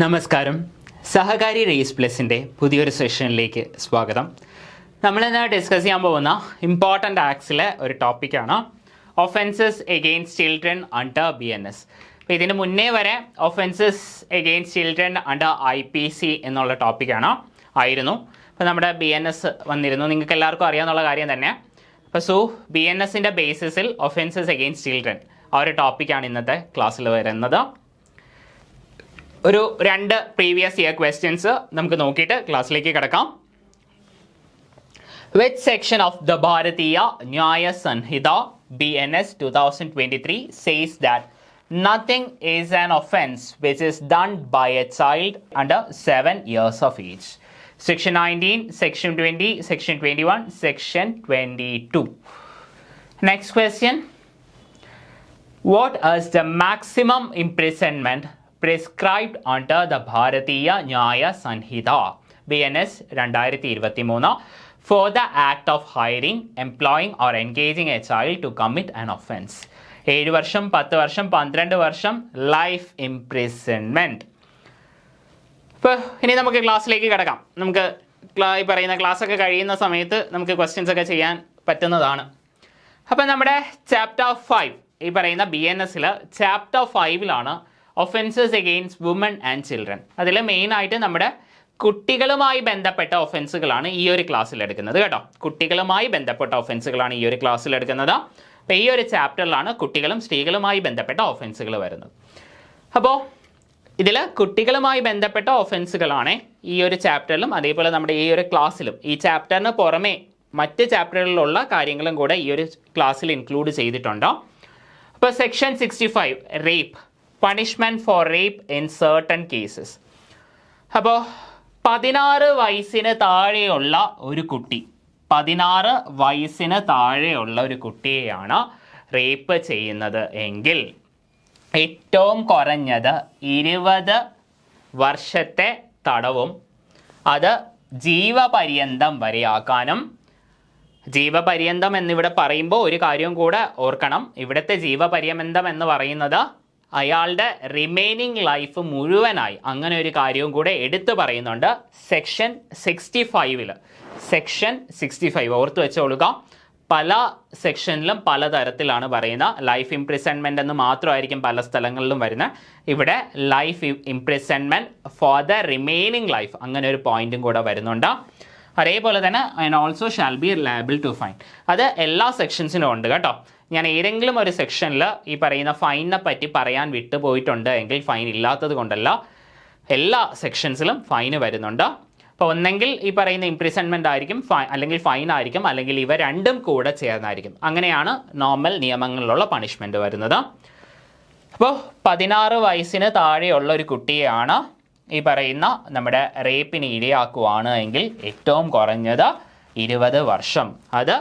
നമസ്കാരം. സഹകാരി റേസ് പ്ലസിൻ്റെ പുതിയൊരു സെഷനിലേക്ക് സ്വാഗതം. നമ്മളിന്ന് ഡിസ്കസ് ചെയ്യാൻ പോകുന്ന ഇമ്പോർട്ടൻ്റ് ആക്ട്സിലെ ഒരു ടോപ്പിക്കാണ് offences against children under BNS. അപ്പോൾ ഇതിന് മുന്നേ വരെ offences against children under IPC എന്നുള്ള ടോപ്പിക്കാണ് ആയിരുന്നു. അപ്പോൾ നമ്മുടെ BNS വന്നിരുന്നു, നിങ്ങൾക്ക് എല്ലാവർക്കും അറിയാമെന്നുള്ള കാര്യം തന്നെ. അപ്പോൾ BNSൻ്റെ ബേസിസിൽ ഒഫൻസസ് എഗെയിൻസ്റ്റ് ചിൽഡ്രൻ ആ ഒരു ടോപ്പിക്കാണ് ഇന്നത്തെ ക്ലാസ്സിൽ വരുന്നത്. ഒരു രണ്ട് പ്രീവിയസ് ഇയർ ക്വസ്റ്റ്യൻസ് നമുക്ക് നോക്കിയിട്ട് ക്ലാസ്സിലേക്ക് കിടക്കാം. Which section of the Bharatiya Nyaya Sanhita BNS 2023 says that nothing is an offence which is done by a child under 7 years of age? Section 19, Section 20, Section 21, Section 22. Next question. What is the maximum imprisonment prescribed under the Bharatiya Nyaya Sanhita BNS 2023 for the act of hiring, employing or engaging a child to commit an offence? 7 വർഷം, 10 വർഷം, 12 വർഷം life imprisonment. ഇപ്പോൾ ഇനി നമുക്ക് ക്ലാസ്സിലേക്ക് കിടക്കാം. നമുക്ക് ഈ പറയുന്ന ക്ലാസ്സൊക്കെ കഴിയുന്ന സമയത്ത് നമുക്ക് ക്വസ്റ്റ്യൻസ് ഒക്കെ ചെയ്യാൻ പറ്റുന്നതാണ്. അപ്പോൾ നമ്മുടെ ചാപ്റ്റർ 5 ഈ പറയുന്ന BNSൽ ചാപ്റ്റർ 5ലാണ് offences against women and children. അതിൽ മെയിനായിട്ട് നമ്മുടെ കുട്ടികളുമായി ബന്ധപ്പെട്ട ഒഫൻസുകളാണ് ഈ ഒരു ക്ലാസ്സിൽ എടുക്കുന്നത് കേട്ടോ. കുട്ടികളുമായി ബന്ധപ്പെട്ട ഒഫൻസുകളാണ് ഈ ഒരു ക്ലാസ്സിൽ എടുക്കുന്നത്. അപ്പോൾ ഈ ഒരു ചാപ്റ്ററിലാണ് കുട്ടികളും സ്ത്രീകളുമായി ബന്ധപ്പെട്ട ഒഫൻസുകൾ വരുന്നത്. അപ്പോൾ ഇതിൽ കുട്ടികളുമായി ബന്ധപ്പെട്ട ഒഫൻസുകളാണ് ഈ ഒരു ചാപ്റ്ററിലും അതേപോലെ നമ്മുടെ ഈ ഒരു ക്ലാസ്സിലും. ഈ ചാപ്റ്ററിന് പുറമേ മറ്റ് ചാപ്റ്ററുകളിലുള്ള കാര്യങ്ങളും കൂടെ ഈ ഒരു ക്ലാസ്സിൽ ഇൻക്ലൂഡ് ചെയ്തിട്ടുണ്ട്. അപ്പോൾ section 65 rape, punishment four rape in certain cases. അപ്പോൾ 16 വയസ്സിന് താഴെയുള്ള ഒരു കുട്ടി, 16 വയസ്സിന് താഴെയുള്ള ഒരു കുട്ടിയെയാണ് റേപ്പ് ചെയ്യുന്നത് എങ്കിൽ ഏറ്റവും കുറഞ്ഞത് 20 വർഷത്തെ തടവും അത് ജീവപര്യന്തം വരെയാക്കാനും. ജീവപര്യന്തം എന്നിവിടെ പറയുമ്പോൾ ഒരു കാര്യവും കൂടെ ഓർക്കണം. ഇവിടുത്തെ ജീവപര്യന്തം എന്ന് പറയുന്നത് അയാളുടെ റിമൈനിങ് ലൈഫ് മുഴുവനായി, അങ്ങനെ ഒരു കാര്യവും കൂടെ എടുത്തു പറയുന്നുണ്ട് സെക്ഷൻ 65. സെക്ഷൻ 65 ഓർത്ത് വെച്ചോളുക. പല സെക്ഷനിലും പലതരത്തിലാണ് പറയുന്നത്. ലൈഫ് ഇംപ്രിസൺമെൻറ്റ് എന്ന് മാത്രമായിരിക്കും പല സ്ഥലങ്ങളിലും വരുന്നത്. ഇവിടെ life imprisonment for the remaining life അങ്ങനെ ഒരു പോയിന്റും കൂടെ വരുന്നുണ്ട്. അതേപോലെ തന്നെ and also shall be liable to fine. അത് എല്ലാ സെക്ഷൻസിനും ഉണ്ട് കേട്ടോ. ഞാൻ ഏതെങ്കിലും ഒരു സെക്ഷനിൽ ഈ പറയുന്ന ഫൈനിനെ പറ്റി പറയാൻ വിട്ടുപോയിട്ടുണ്ട് എങ്കിൽ ഫൈൻ ഇല്ലാത്തത് കൊണ്ടല്ല, എല്ലാ സെക്ഷൻസിലും ഫൈന് വരുന്നുണ്ട്. അപ്പോൾ ഒന്നെങ്കിൽ ഈ പറയുന്ന ഇംപ്രിസൺമെൻ്റ് ആയിരിക്കും, അല്ലെങ്കിൽ ഫൈൻ ആയിരിക്കും, അല്ലെങ്കിൽ ഇവ രണ്ടും കൂടെ ചേർന്നായിരിക്കും. അങ്ങനെയാണ് നോർമൽ നിയമങ്ങളിലുള്ള പണിഷ്മെൻറ്റ് വരുന്നത്. അപ്പോൾ 16 വയസ്സിന് താഴെയുള്ള ഒരു കുട്ടിയെയാണ് ഈ പറയുന്ന നമ്മുടെ റേപ്പിന് ഇരയാക്കുവാണ് എങ്കിൽ ഏറ്റവും കുറഞ്ഞത് 20 വർഷം, അത്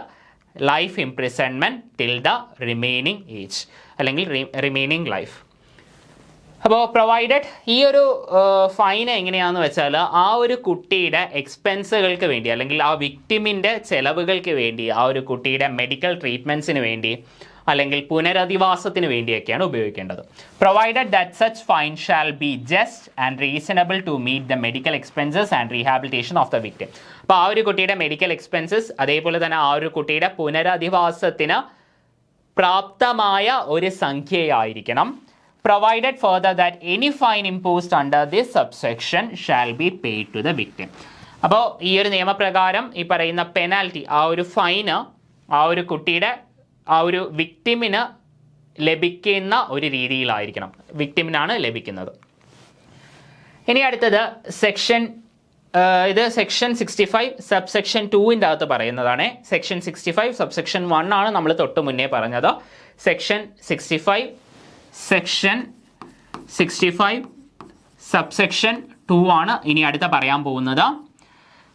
life imprisonment till the remaining age അല്ലെങ്കിൽ റിമൈനിങ് ലൈഫ്. അപ്പോൾ പ്രൊവൈഡഡ് ഈ ഒരു ഫൈൻ എങ്ങനെയാണെന്ന് വെച്ചാൽ ആ ഒരു കുട്ടിയുടെ എക്സ്പെൻസുകൾക്ക് വേണ്ടി അല്ലെങ്കിൽ ആ വിക്ടിമിൻ്റെ ചെലവുകൾക്ക് വേണ്ടി, ആ ഒരു കുട്ടിയുടെ മെഡിക്കൽ ട്രീറ്റ്മെൻറ്റ്സിന് വേണ്ടി അല്ലെങ്കിൽ പുനരധിവാസത്തിന് വേണ്ടിയൊക്കെയാണ് ഉപയോഗിക്കേണ്ടത്. Provided that such fine shall be just and reasonable to meet the medical expenses and rehabilitation of the victim. അപ്പോൾ ആ ഒരു കുട്ടിയുടെ മെഡിക്കൽ എക്സ്പെൻസസ് അതേപോലെ തന്നെ ആ ഒരു കുട്ടിയുടെ പുനരധിവാസത്തിന് പ്രാപ്തമായ ഒരു സംഖ്യയായിരിക്കണം. Provided further that any fine imposed under this subsection shall be paid to the victim. അപ്പോൾ ഈ ഒരു നിയമപ്രകാരം ഈ പറയുന്ന പെനാൽറ്റി, ആ ഒരു ഫൈന് ആ ഒരു കുട്ടിയുടെ ആ ഒരു വിക്ടിമിന് ലഭിക്കുന്ന ഒരു രീതിയിലായിരിക്കണം, വിക്ടിമിനാണ് ലഭിക്കുന്നത്. ഇനി അടുത്തത് ഇത് സെക്ഷൻ 65 സബ്സെക്ഷൻ 2ൻ്റെ അകത്ത് പറയുന്നതാണ്. സെക്ഷൻ 65 സബ്സെക്ഷൻ 1 ആണ് നമ്മൾ തൊട്ട് മുന്നേ പറഞ്ഞത്. സെക്ഷൻ 65 സബ്സെക്ഷൻ 2 ആണ് ഇനി അടുത്ത പറയാൻ പോകുന്നത്.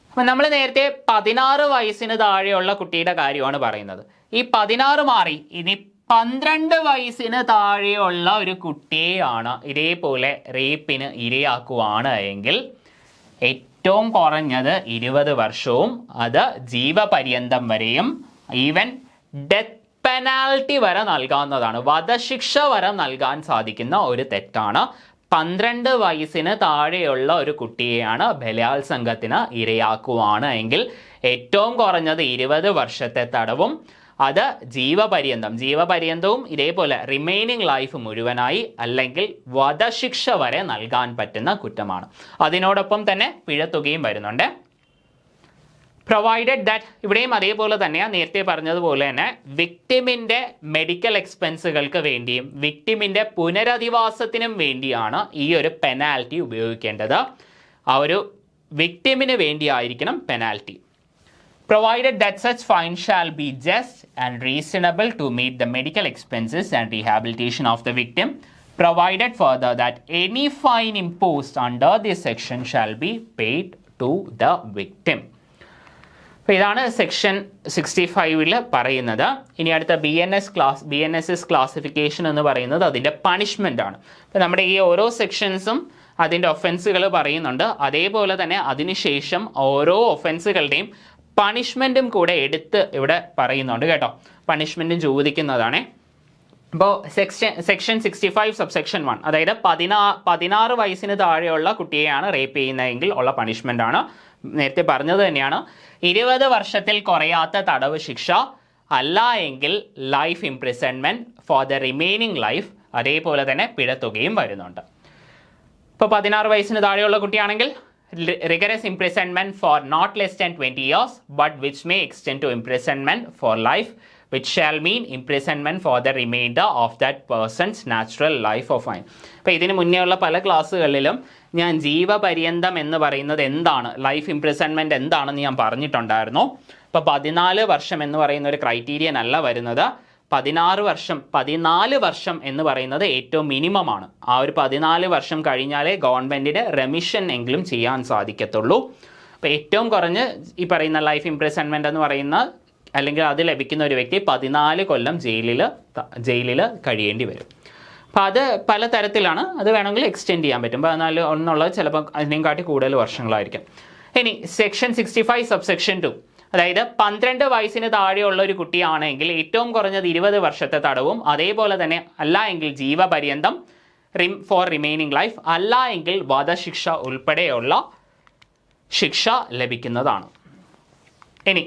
അപ്പം നമ്മൾ നേരത്തെ 16 വയസ്സിന് താഴെയുള്ള കുട്ടിയുടെ കാര്യമാണ് പറയുന്നത്. ഈ 16 മാറി ഇനി 12 വയസ്സിന് താഴെയുള്ള ഒരു കുട്ടിയെയാണ് ഇതേപോലെ റേപ്പിന് ഇരയാക്കുവാണ് എങ്കിൽ ഏറ്റവും കുറഞ്ഞത് 20 വർഷവും അത് ജീവപര്യന്തം വരെയും ഈവൻ ഡെത്ത് പെനാൽറ്റി വരെ നൽകാവുന്നതാണ്. വധശിക്ഷ വരെ നൽകാൻ സാധിക്കുന്ന ഒരു തെറ്റാണ് 12 വയസ്സിന് താഴെയുള്ള ഒരു കുട്ടിയെയാണ് ബലാത്സംഗത്തിന് ഇരയാക്കുവാണ് എങ്കിൽ ഏറ്റവും കുറഞ്ഞത് 20 വർഷത്തെ തടവും അത് ജീവപര്യന്തവും ഇതേപോലെ റിമൈനിങ് ലൈഫ് മുഴുവനായി അല്ലെങ്കിൽ വധശിക്ഷ വരെ നൽകാൻ പറ്റുന്ന കുറ്റമാണ്. അതിനോടൊപ്പം തന്നെ പിഴത്തുകയും വരുന്നുണ്ട്. പ്രൊവൈഡഡ് ദാറ്റ്, ഇവിടെയും അതേപോലെ തന്നെയാണ് നേരത്തെ പറഞ്ഞതുപോലെ തന്നെ വിക്ടിമിൻ്റെ മെഡിക്കൽ എക്സ്പെൻസുകൾക്ക് വേണ്ടിയും വിക്ടിമിൻ്റെ പുനരധിവാസത്തിനും വേണ്ടിയാണ് ഈ ഒരു പെനാൽറ്റി ഉപയോഗിക്കേണ്ടത്. ആ ഒരു വിക്ടിമിന് വേണ്ടിയായിരിക്കണം penalty. Provided that such fine shall be just and reasonable to meet the medical expenses and rehabilitation of the victim. Provided further that any fine imposed under this section shall be paid to the victim. അപ്പോൾ ഇതാണ് section 65 പറയുന്നത്. ഇനി അടുത്ത BNSS classification എന്ന് പറയുന്നത് അതിൻ്റെ punishment ആണ്. അപ്പോൾ നമ്മുടെ ഈ ഓരോ സെക്ഷൻസും അതിൻ്റെ ഒഫൻസുകൾ പറയുന്നുണ്ട്. അതേപോലെ തന്നെ അതിനുശേഷം ഓരോ ഒഫൻസുകളുടെയും പണിഷ്മെൻറ്റും കൂടെ എടുത്ത് ഇവിടെ പറയുന്നുണ്ട് കേട്ടോ. പണിഷ്മെൻറ്റും ചോദിക്കുന്നതാണ്. ഇപ്പോൾ സെക്ഷൻ 65 സബ്സെക്ഷൻ 1, അതായത് 16 വയസ്സിന് താഴെയുള്ള കുട്ടിയെയാണ് റേപ്പ് ചെയ്യുന്നതെങ്കിൽ ഉള്ള പണിഷ്മെൻ്റ് ആണ്. നേരത്തെ പറഞ്ഞത് തന്നെയാണ്. 20 വർഷത്തിൽ കുറയാത്ത തടവ് ശിക്ഷ, അല്ല എങ്കിൽ life imprisonment for the remaining life, അതേപോലെ തന്നെ പിഴത്തുകയും വരുന്നുണ്ട്. ഇപ്പോൾ 16 വയസ്സിന് താഴെയുള്ള കുട്ടിയാണെങ്കിൽ rigorous imprisonment for not less than 20 years but which may extend to imprisonment for life, which shall mean imprisonment for the remainder of that person's natural life or fine. അപ്പോൾ ഇതിന് മുന്നേ ഉള്ള പല ക്ലാസ്സുകളിലും ഞാൻ ജീവപര്യന്തം എന്ന് പറയുന്നത് എന്താണ്, ലൈഫ് ഇംപ്രിസൺമെൻറ്റ് എന്താണെന്ന് ഞാൻ പറഞ്ഞിട്ടുണ്ടായിരുന്നു. ഇപ്പോൾ 14 വർഷം എന്ന് പറയുന്ന ഒരു ക്രൈറ്റീരിയൻ അല്ല വരുന്നത്. 14 വർഷം എന്ന് പറയുന്നത് ഏറ്റവും മിനിമമാണ്. ആ ഒരു 14 വർഷം കഴിഞ്ഞാലേ ഗവൺമെൻറ്റിന് റെമിഷൻ എങ്കിലും ചെയ്യാൻ സാധിക്കത്തുള്ളൂ. അപ്പോൾ ഏറ്റവും കുറഞ്ഞ് ഈ പറയുന്ന ലൈഫ് ഇംപ്രിസൺമെൻ്റ് എന്ന് പറയുന്ന അല്ലെങ്കിൽ അത് ലഭിക്കുന്ന ഒരു വ്യക്തി 14 കൊല്ലം ജയിലിൽ കഴിയേണ്ടി വരും. അപ്പോൾ അത് പല തരത്തിലാണ്. അത് വേണമെങ്കിൽ എക്സ്റ്റെൻഡ് ചെയ്യാൻ പറ്റും. 14 എന്നുള്ളത് ചിലപ്പോൾ അതിനെയും കാട്ടി കൂടുതൽ വർഷങ്ങളായിരിക്കും. ഇനി സെക്ഷൻ 65 സബ്സെക്ഷൻ 2, അതായത് 12 വയസ്സിന് താഴെയുള്ള ഒരു കുട്ടിയാണെങ്കിൽ ഏറ്റവും കുറഞ്ഞത് 20 വർഷത്തെ തടവും, അതേപോലെ തന്നെ അല്ല എങ്കിൽ ജീവപര്യന്തം ഫോർ റിമൈനിങ് ലൈഫ്, അല്ല എങ്കിൽ വധശിക്ഷ ഉൾപ്പെടെയുള്ള ശിക്ഷ ലഭിക്കുന്നതാണ്. ഇനി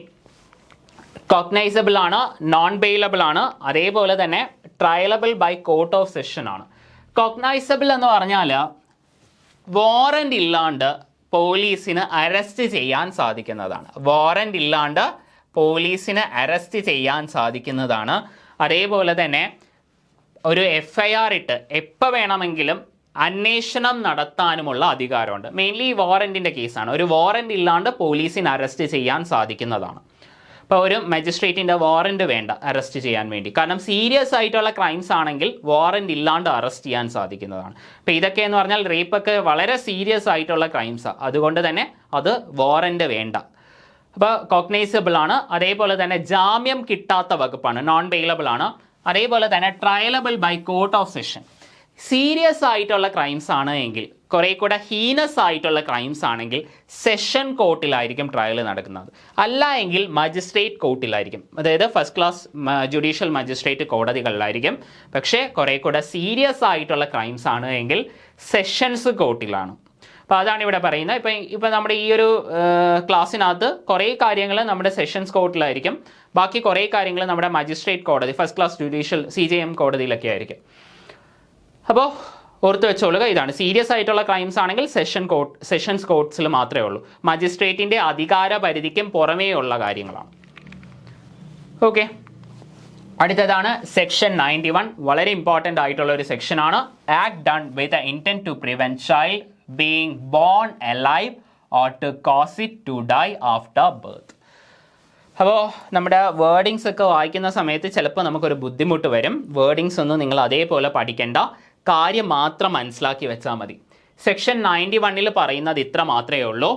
കോഗ്നൈസബിൾ ആണ്, നോൺ ബെയിലബിൾ ആണ്, അതേപോലെ തന്നെ triable by court of session ആണ്. കോഗ്നൈസബിൾ എന്ന് പറഞ്ഞാൽ വാറന്റ് ഇല്ലാണ്ട് പോലീസിന് അറസ്റ്റ് ചെയ്യാൻ സാധിക്കുന്നതാണ്. വാറന്റ് ഇല്ലാണ്ട് പോലീസിന് അറസ്റ്റ് ചെയ്യാൻ സാധിക്കുന്നതാണ്. അതേപോലെ തന്നെ ഒരു FIR ഇട്ട് എപ്പോൾ വേണമെങ്കിലും അന്വേഷണം നടത്താനുമുള്ള അധികാരമുണ്ട്. മെയിൻലി വാറന്റിൻ്റെ കേസാണ്. ഒരു വാറന്റ് ഇല്ലാണ്ട് പോലീസിന് അറസ്റ്റ് ചെയ്യാൻ സാധിക്കുന്നതാണ്. ഇപ്പോൾ ഒരു മജിസ്ട്രേറ്റിൻ്റെ വാറന്റ് വേണ്ട അറസ്റ്റ് ചെയ്യാൻ വേണ്ടി. കാരണം സീരിയസ് ആയിട്ടുള്ള ക്രൈംസ് ആണെങ്കിൽ വാറന്റ് ഇല്ലാണ്ട് അറസ്റ്റ് ചെയ്യാൻ സാധിക്കുന്നതാണ്. അപ്പോൾ ഇതൊക്കെ എന്ന് പറഞ്ഞാൽ റേപ്പൊക്കെ വളരെ സീരിയസ് ആയിട്ടുള്ള ക്രൈംസാണ്. അതുകൊണ്ട് തന്നെ അത് വാറന്റ് വേണ്ട. അപ്പോൾ കോഗ്നൈസബിൾ ആണ്. അതേപോലെ തന്നെ ജാമ്യം കിട്ടാത്ത വകുപ്പാണ്, നോൺ ബെയിലബിൾ ആണ്. അതേപോലെ തന്നെ triable by court of session. Serious ആയിട്ടുള്ള ക്രൈംസ് ആണ് എങ്കിൽ, കുറേ കൂടെ ഹീനസ് ആയിട്ടുള്ള ക്രൈംസ് ആണെങ്കിൽ സെഷൻ കോർട്ടിലായിരിക്കും ട്രയൽ നടക്കുന്നത്. അല്ല എങ്കിൽ മജിസ്ട്രേറ്റ് കോർട്ടിലായിരിക്കും, അതായത് ഫസ്റ്റ് ക്ലാസ് ജുഡീഷ്യൽ മജിസ്ട്രേറ്റ് കോടതികളിലായിരിക്കും. പക്ഷേ കുറേ കൂടെ സീരിയസ് ആയിട്ടുള്ള ക്രൈംസ് ആണ് എങ്കിൽ സെഷൻസ് കോർട്ടിലാണ്. അപ്പോൾ അതാണ് ഇവിടെ പറയുന്നത്. ഇപ്പം നമ്മുടെ ഈ ഒരു ക്ലാസ്സിനകത്ത് കുറേ കാര്യങ്ങൾ നമ്മുടെ സെഷൻസ് കോർട്ടിലായിരിക്കും. ബാക്കി കുറേ കാര്യങ്ങൾ നമ്മുടെ മജിസ്ട്രേറ്റ് കോടതി, ഫസ്റ്റ് ക്ലാസ് ജുഡീഷ്യൽ CJM കോടതിയിലൊക്കെ ആയിരിക്കും. അപ്പോൾ ഓർത്ത് വെച്ചോളുക, ഇതാണ് സീരിയസ് ആയിട്ടുള്ള ക്രൈംസ് ആണെങ്കിൽ സെഷൻസ് കോർട്ട്സിൽ മാത്രമേ ഉള്ളൂ. മജിസ്ട്രേറ്റിൻ്റെ അധികാര പരിധിക്കും പുറമേ ഉള്ള കാര്യങ്ങളാണ്. ഓക്കെ, അടുത്തതാണ് സെക്ഷൻ 91. വളരെ ഇമ്പോർട്ടൻ്റ് ആയിട്ടുള്ള ഒരു സെക്ഷനാണ്. Act done with intent to prevent child being born alive or to cause it to die after birth. അപ്പോൾ നമ്മുടെ വേർഡിങ്സ് ഒക്കെ വായിക്കുന്ന സമയത്ത് ചിലപ്പോൾ നമുക്കൊരു ബുദ്ധിമുട്ട് വരും. വേർഡിങ്സ് ഒന്നും നിങ്ങൾ അതേപോലെ പഠിക്കേണ്ട, കാര്യം മാത്രം മനസ്സിലാക്കി വെച്ചാൽ മതി. സെക്ഷൻ 91 പറയുന്നത് ഇത്ര മാത്രമേ ഉള്ളൂ.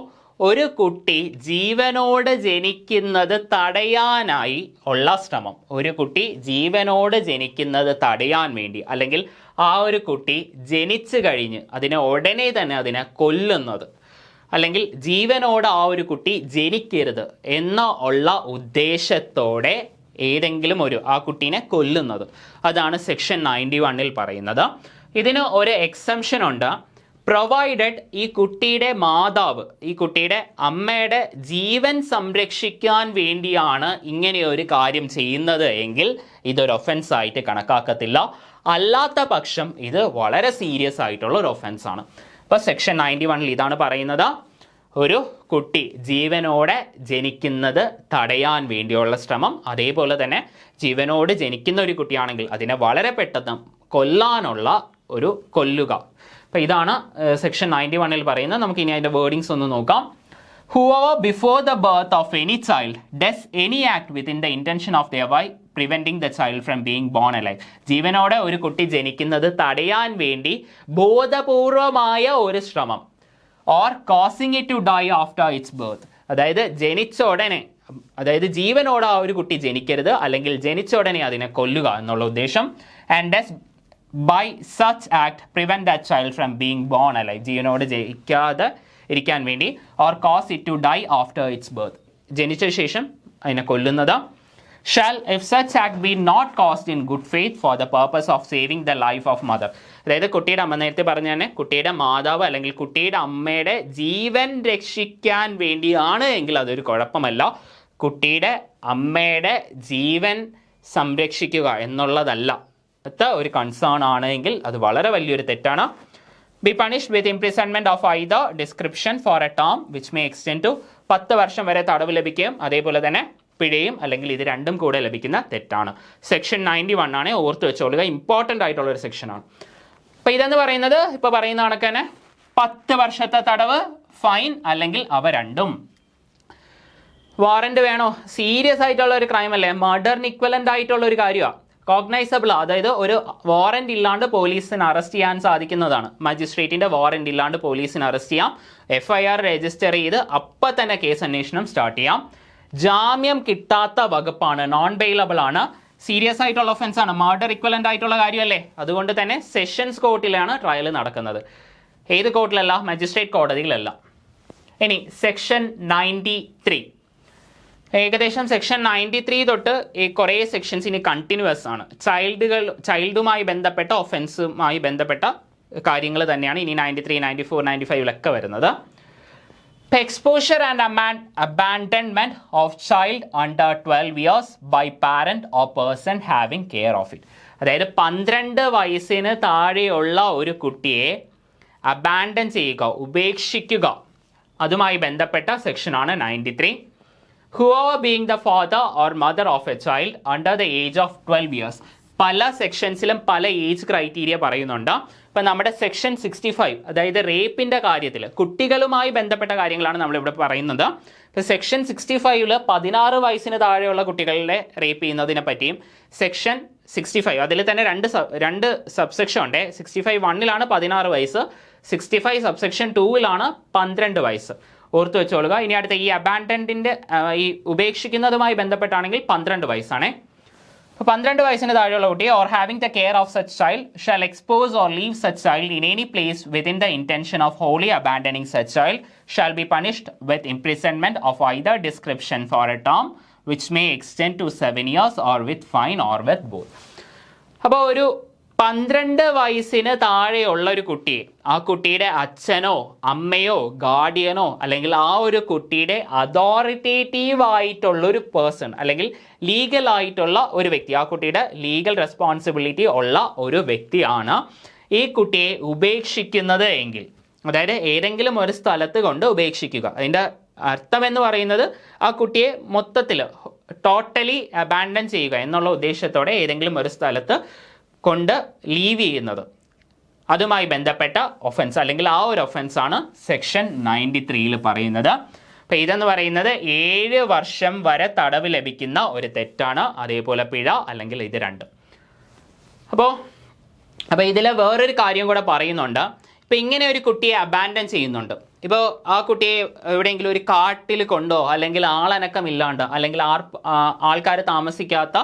ഒരു കുട്ടി ജീവനോട് ജനിക്കുന്നത് തടയാനായി ഉള്ള ശ്രമം, ഒരു കുട്ടി ജീവനോട് ജനിക്കുന്നത് തടയാൻ വേണ്ടി, അല്ലെങ്കിൽ ആ ഒരു കുട്ടി ജനിച്ചു കഴിഞ്ഞ് ഉടനെ തന്നെ അതിനെ കൊല്ലുന്നത്, അല്ലെങ്കിൽ ജീവനോട് ആ ഒരു കുട്ടി ജനിക്കരുത് എന്ന ഉള്ള ഉദ്ദേശത്തോടെ ഏതെങ്കിലും ആ കുട്ടീനെ കൊല്ലുന്നത്, അതാണ് സെക്ഷൻ 91 പറയുന്നത്. ഇതിന് ഒരു എക്സംഷൻ ഉണ്ട്. പ്രൊവൈഡഡ് ഈ കുട്ടിയുടെ മാതാവ്, ഈ കുട്ടിയുടെ അമ്മയുടെ ജീവൻ സംരക്ഷിക്കാൻ വേണ്ടിയാണ് ഇങ്ങനെയൊരു കാര്യം ചെയ്യുന്നത് എങ്കിൽ ഇതൊരു ഒഫൻസ് ആയിട്ട് കണക്കാക്കത്തില്ല. അല്ലാത്ത പക്ഷം ഇത് വളരെ സീരിയസ് ആയിട്ടുള്ള ഒരു ഒഫൻസ് ആണ്. ഇപ്പോൾ സെക്ഷൻ 91 ഇതാണ് പറയുന്നത്. ഒരു കുട്ടി ജീവനോടെ ജനിക്കുന്നത് തടയാൻ വേണ്ടിയുള്ള ശ്രമം, അതേപോലെ തന്നെ ജീവനോട് ജനിക്കുന്ന ഒരു കുട്ടിയാണെങ്കിൽ അതിനെ വളരെ പെട്ടെന്ന് കൊല്ലാനുള്ള ഒരു കൊല്ലുക. അപ്പോൾ ഇതാണ് സെക്ഷൻ 91 പറയുന്നത്. നമുക്ക് ഇനി അതിൻ്റെ വേർഡിങ്സ് ഒന്ന് നോക്കാം. Whoever before the birth of any child does any act within the intention of thereby preventing the child from being born alive. ജീവനോടെ ഒരു കുട്ടി ജനിക്കുന്നത് തടയാൻ വേണ്ടി ബോധപൂർവമായ ഒരു ശ്രമം, or causing it to die after its birth. അതായത് ജനിച്ച ഉടനെ, അതായത് ജീവനോടെ ആ ഒരു കുട്ടി ജനിക്കരുത്, അല്ലെങ്കിൽ ജനിച്ച ഉടനെ അതിനെ കൊല്ലുക എന്നുള്ള ഉദ്ദേശം. And does by such act prevent that child from being born alive. ജീവനോട് ജനിക്കാതെ ഇരിക്കാൻ വേണ്ടി, or cause it to die after its birth. ജനിച്ച ശേഷം അതിനെ കൊല്ലുന്നത്. Shall if such act be not caused in good faith for the purpose of saving the life of mother. അതായത് കുട്ടിയുടെ അമ്മ, നേരത്തെ പറഞ്ഞ തന്നെ കുട്ടിയുടെ മാതാവ് അല്ലെങ്കിൽ കുട്ടിയുടെ അമ്മയുടെ ജീവൻ രക്ഷിക്കാൻ വേണ്ടിയാണ് എങ്കിൽ അതൊരു കുഴപ്പമല്ല. കുട്ടിയുടെ അമ്മയുടെ ജീവൻ സംരക്ഷിക്കുക എന്നുള്ളതല്ല ഒരു കൺസേൺ ആണെങ്കിൽ അത് വളരെ വലിയൊരു തെറ്റാണ്. Be punished with imprisonment of either description for a term which may extend to 10 വർഷം വരെ തടവ് ലഭിക്കുകയും അതേപോലെ തന്നെ പിഴയും, അല്ലെങ്കിൽ ഇത് രണ്ടും കൂടെ ലഭിക്കുന്ന തെറ്റാണ്. സെക്ഷൻ 91 ആണ്, ഓർത്ത് വെച്ചോളുക. ഇമ്പോർട്ടൻ്റ് ആയിട്ടുള്ള ഒരു സെക്ഷനാണ്. അപ്പോൾ ഇതെന്ന് പറയുന്നത് ഇപ്പോൾ പറയുന്ന കണക്ക് തന്നെ 10 വർഷത്തെ തടവ്, ഫൈൻ, അല്ലെങ്കിൽ അവ രണ്ടും. വാറന്റ് വേണോ? സീരിയസ് ആയിട്ടുള്ള ഒരു ക്രൈം അല്ലേ, മർഡറിന് ഇക്വലൻ്റ് ആയിട്ടുള്ള ഒരു കാര്യമാണ്. കോഗ്നൈസബിൾ, അതായത് ഒരു വാറന്റ് ഇല്ലാണ്ട് പോലീസിന് അറസ്റ്റ് ചെയ്യാൻ സാധിക്കുന്നതാണ്. മജിസ്ട്രേറ്റിന്റെ വാറന്റ് ഇല്ലാണ്ട് പോലീസിന് അറസ്റ്റ് ചെയ്യാം. FIR രജിസ്റ്റർ ചെയ്ത് അപ്പം തന്നെ കേസ് അന്വേഷണം സ്റ്റാർട്ട് ചെയ്യാം. ജാമ്യം കിട്ടാത്ത വകുപ്പാണ്, നോൺ ബെയിലബിൾ ആണ്, സീരിയസ് ആയിട്ടുള്ള ഒഫൻസ് ആണ്, മർഡർ ഇക്വലൻ്റ് ആയിട്ടുള്ള കാര്യമല്ലേ. അതുകൊണ്ട് തന്നെ സെഷൻസ് കോർട്ടിലാണ് ട്രയൽ നടക്കുന്നത്, ഏത് കോർട്ടിലല്ല, മജിസ്ട്രേറ്റ് കോടതിയിലല്ല. ഇനി സെക്ഷൻ 93, ഏകദേശം സെക്ഷൻ 93 തൊട്ട് ഈ കുറേ സെക്ഷൻസ് ഇനി കണ്ടിന്യൂസ് ആണ്. ചൈൽഡുമായി ബന്ധപ്പെട്ട ഒഫൻസുമായി ബന്ധപ്പെട്ട കാര്യങ്ങൾ തന്നെയാണ് ഇനി 93, 94, 95 വരുന്നത്. Exposure and abandonment of child under 12 years by parent or person having care of it. അതായത് 12 വയസ്സിന് താഴെയുള്ള ഒരു കുട്ടിയെ അബാൻഡൻ ചെയ്യുക, ഉപേക്ഷിക്കുക, അതുമായി ബന്ധപ്പെട്ട സെക്ഷനാണ് 93. Whoever being the father or mother of a child under the age of 12 years. പല സെക്ഷൻസിലും പല ഏജ് ക്രൈറ്റീരിയ പറയുന്നുണ്ട്. ഇപ്പം നമ്മുടെ സെക്ഷൻ 65, അതായത് റേപ്പിൻ്റെ കാര്യത്തിൽ കുട്ടികളുമായി ബന്ധപ്പെട്ട കാര്യങ്ങളാണ് നമ്മളിവിടെ പറയുന്നത്. ഇപ്പോൾ സെക്ഷൻ 65 16 വയസ്സിന് താഴെയുള്ള കുട്ടികളെ റേപ്പ് ചെയ്യുന്നതിനെ പറ്റിയും, സെക്ഷൻ 65 അതിൽ തന്നെ രണ്ട് സബ്സെക്ഷൻ ഉണ്ട്. 65(1) 16 വയസ്സ്, 65 സബ്സെക്ഷൻ 2 12 വയസ്സ്. ഓർത്ത് വെച്ചോളുക. ഇനി അടുത്ത ഈ അബാൻഡൻറ്റിൻ്റെ ഈ ഉപേക്ഷിക്കുന്നതുമായി ബന്ധപ്പെട്ടാണെങ്കിൽ 12 വയസ്സാണ്. അപ്പോൾ 12 വയസ്സിന് താഴെയുള്ള കുട്ടി or having the care of such child shall expose or leave such child in any place within the intention of wholly abandoning such child shall be punished with imprisonment of either description for a term which may extend to 7 years or with fine or with both. അപ്പോൾ ഒരു 12 വയസ്സിന് താഴെയുള്ള ഒരു കുട്ടിയെ, ആ കുട്ടിയുടെ അച്ഛനോ അമ്മയോ ഗാർഡിയനോ അല്ലെങ്കിൽ ആ ഒരു കുട്ടിയുടെ അതോറിറ്റേറ്റീവ് ആയിട്ടുള്ളൊരു പേഴ്സൺ അല്ലെങ്കിൽ ലീഗൽ ആയിട്ടുള്ള ഒരു വ്യക്തി, ആ കുട്ടിയുടെ ലീഗൽ റെസ്പോൺസിബിലിറ്റി ഉള്ള ഒരു വ്യക്തിയാണ് ഈ കുട്ടിയെ ഉപേക്ഷിക്കുന്നത് എങ്കിൽ, അതായത് ഏതെങ്കിലും ഒരു സ്ഥലത്ത് കൊണ്ട് ഉപേക്ഷിക്കുക. അതിൻ്റെ അർത്ഥം എന്ന് പറയുന്നത് ആ കുട്ടിയെ മൊത്തത്തിൽ ടോട്ടലി അബാൻഡൻ ചെയ്യുക എന്നുള്ള ഉദ്ദേശത്തോടെ ഏതെങ്കിലും ഒരു സ്ഥലത്ത് കൊണ്ട് ലീവ് ചെയ്യുന്നത്, അതുമായി ബന്ധപ്പെട്ട ഒഫൻസ് അല്ലെങ്കിൽ ആ ഒരു ഒഫൻസാണ് സെക്ഷൻ 93 പറയുന്നത്. അപ്പോൾ ഇതെന്ന് പറയുന്നത് 7 വർഷം വരെ തടവ് ലഭിക്കുന്ന ഒരു തെറ്റാണ്, അതേപോലെ പിഴ അല്ലെങ്കിൽ ഇത് രണ്ടും. അപ്പോൾ ഇതിൽ വേറൊരു കാര്യം കൂടെ പറയുന്നുണ്ട്. ഇപ്പോൾ ഇങ്ങനെ ഒരു കുട്ടിയെ അബാൻഡൻ ചെയ്യുന്നുണ്ട്. ഇപ്പോൾ ആ കുട്ടിയെ എവിടെയെങ്കിലും ഒരു കാട്ടിൽ കൊണ്ടോ അല്ലെങ്കിൽ ആളനക്കമില്ലാണ്ട് അല്ലെങ്കിൽ ആൾക്കാർ താമസിക്കാത്ത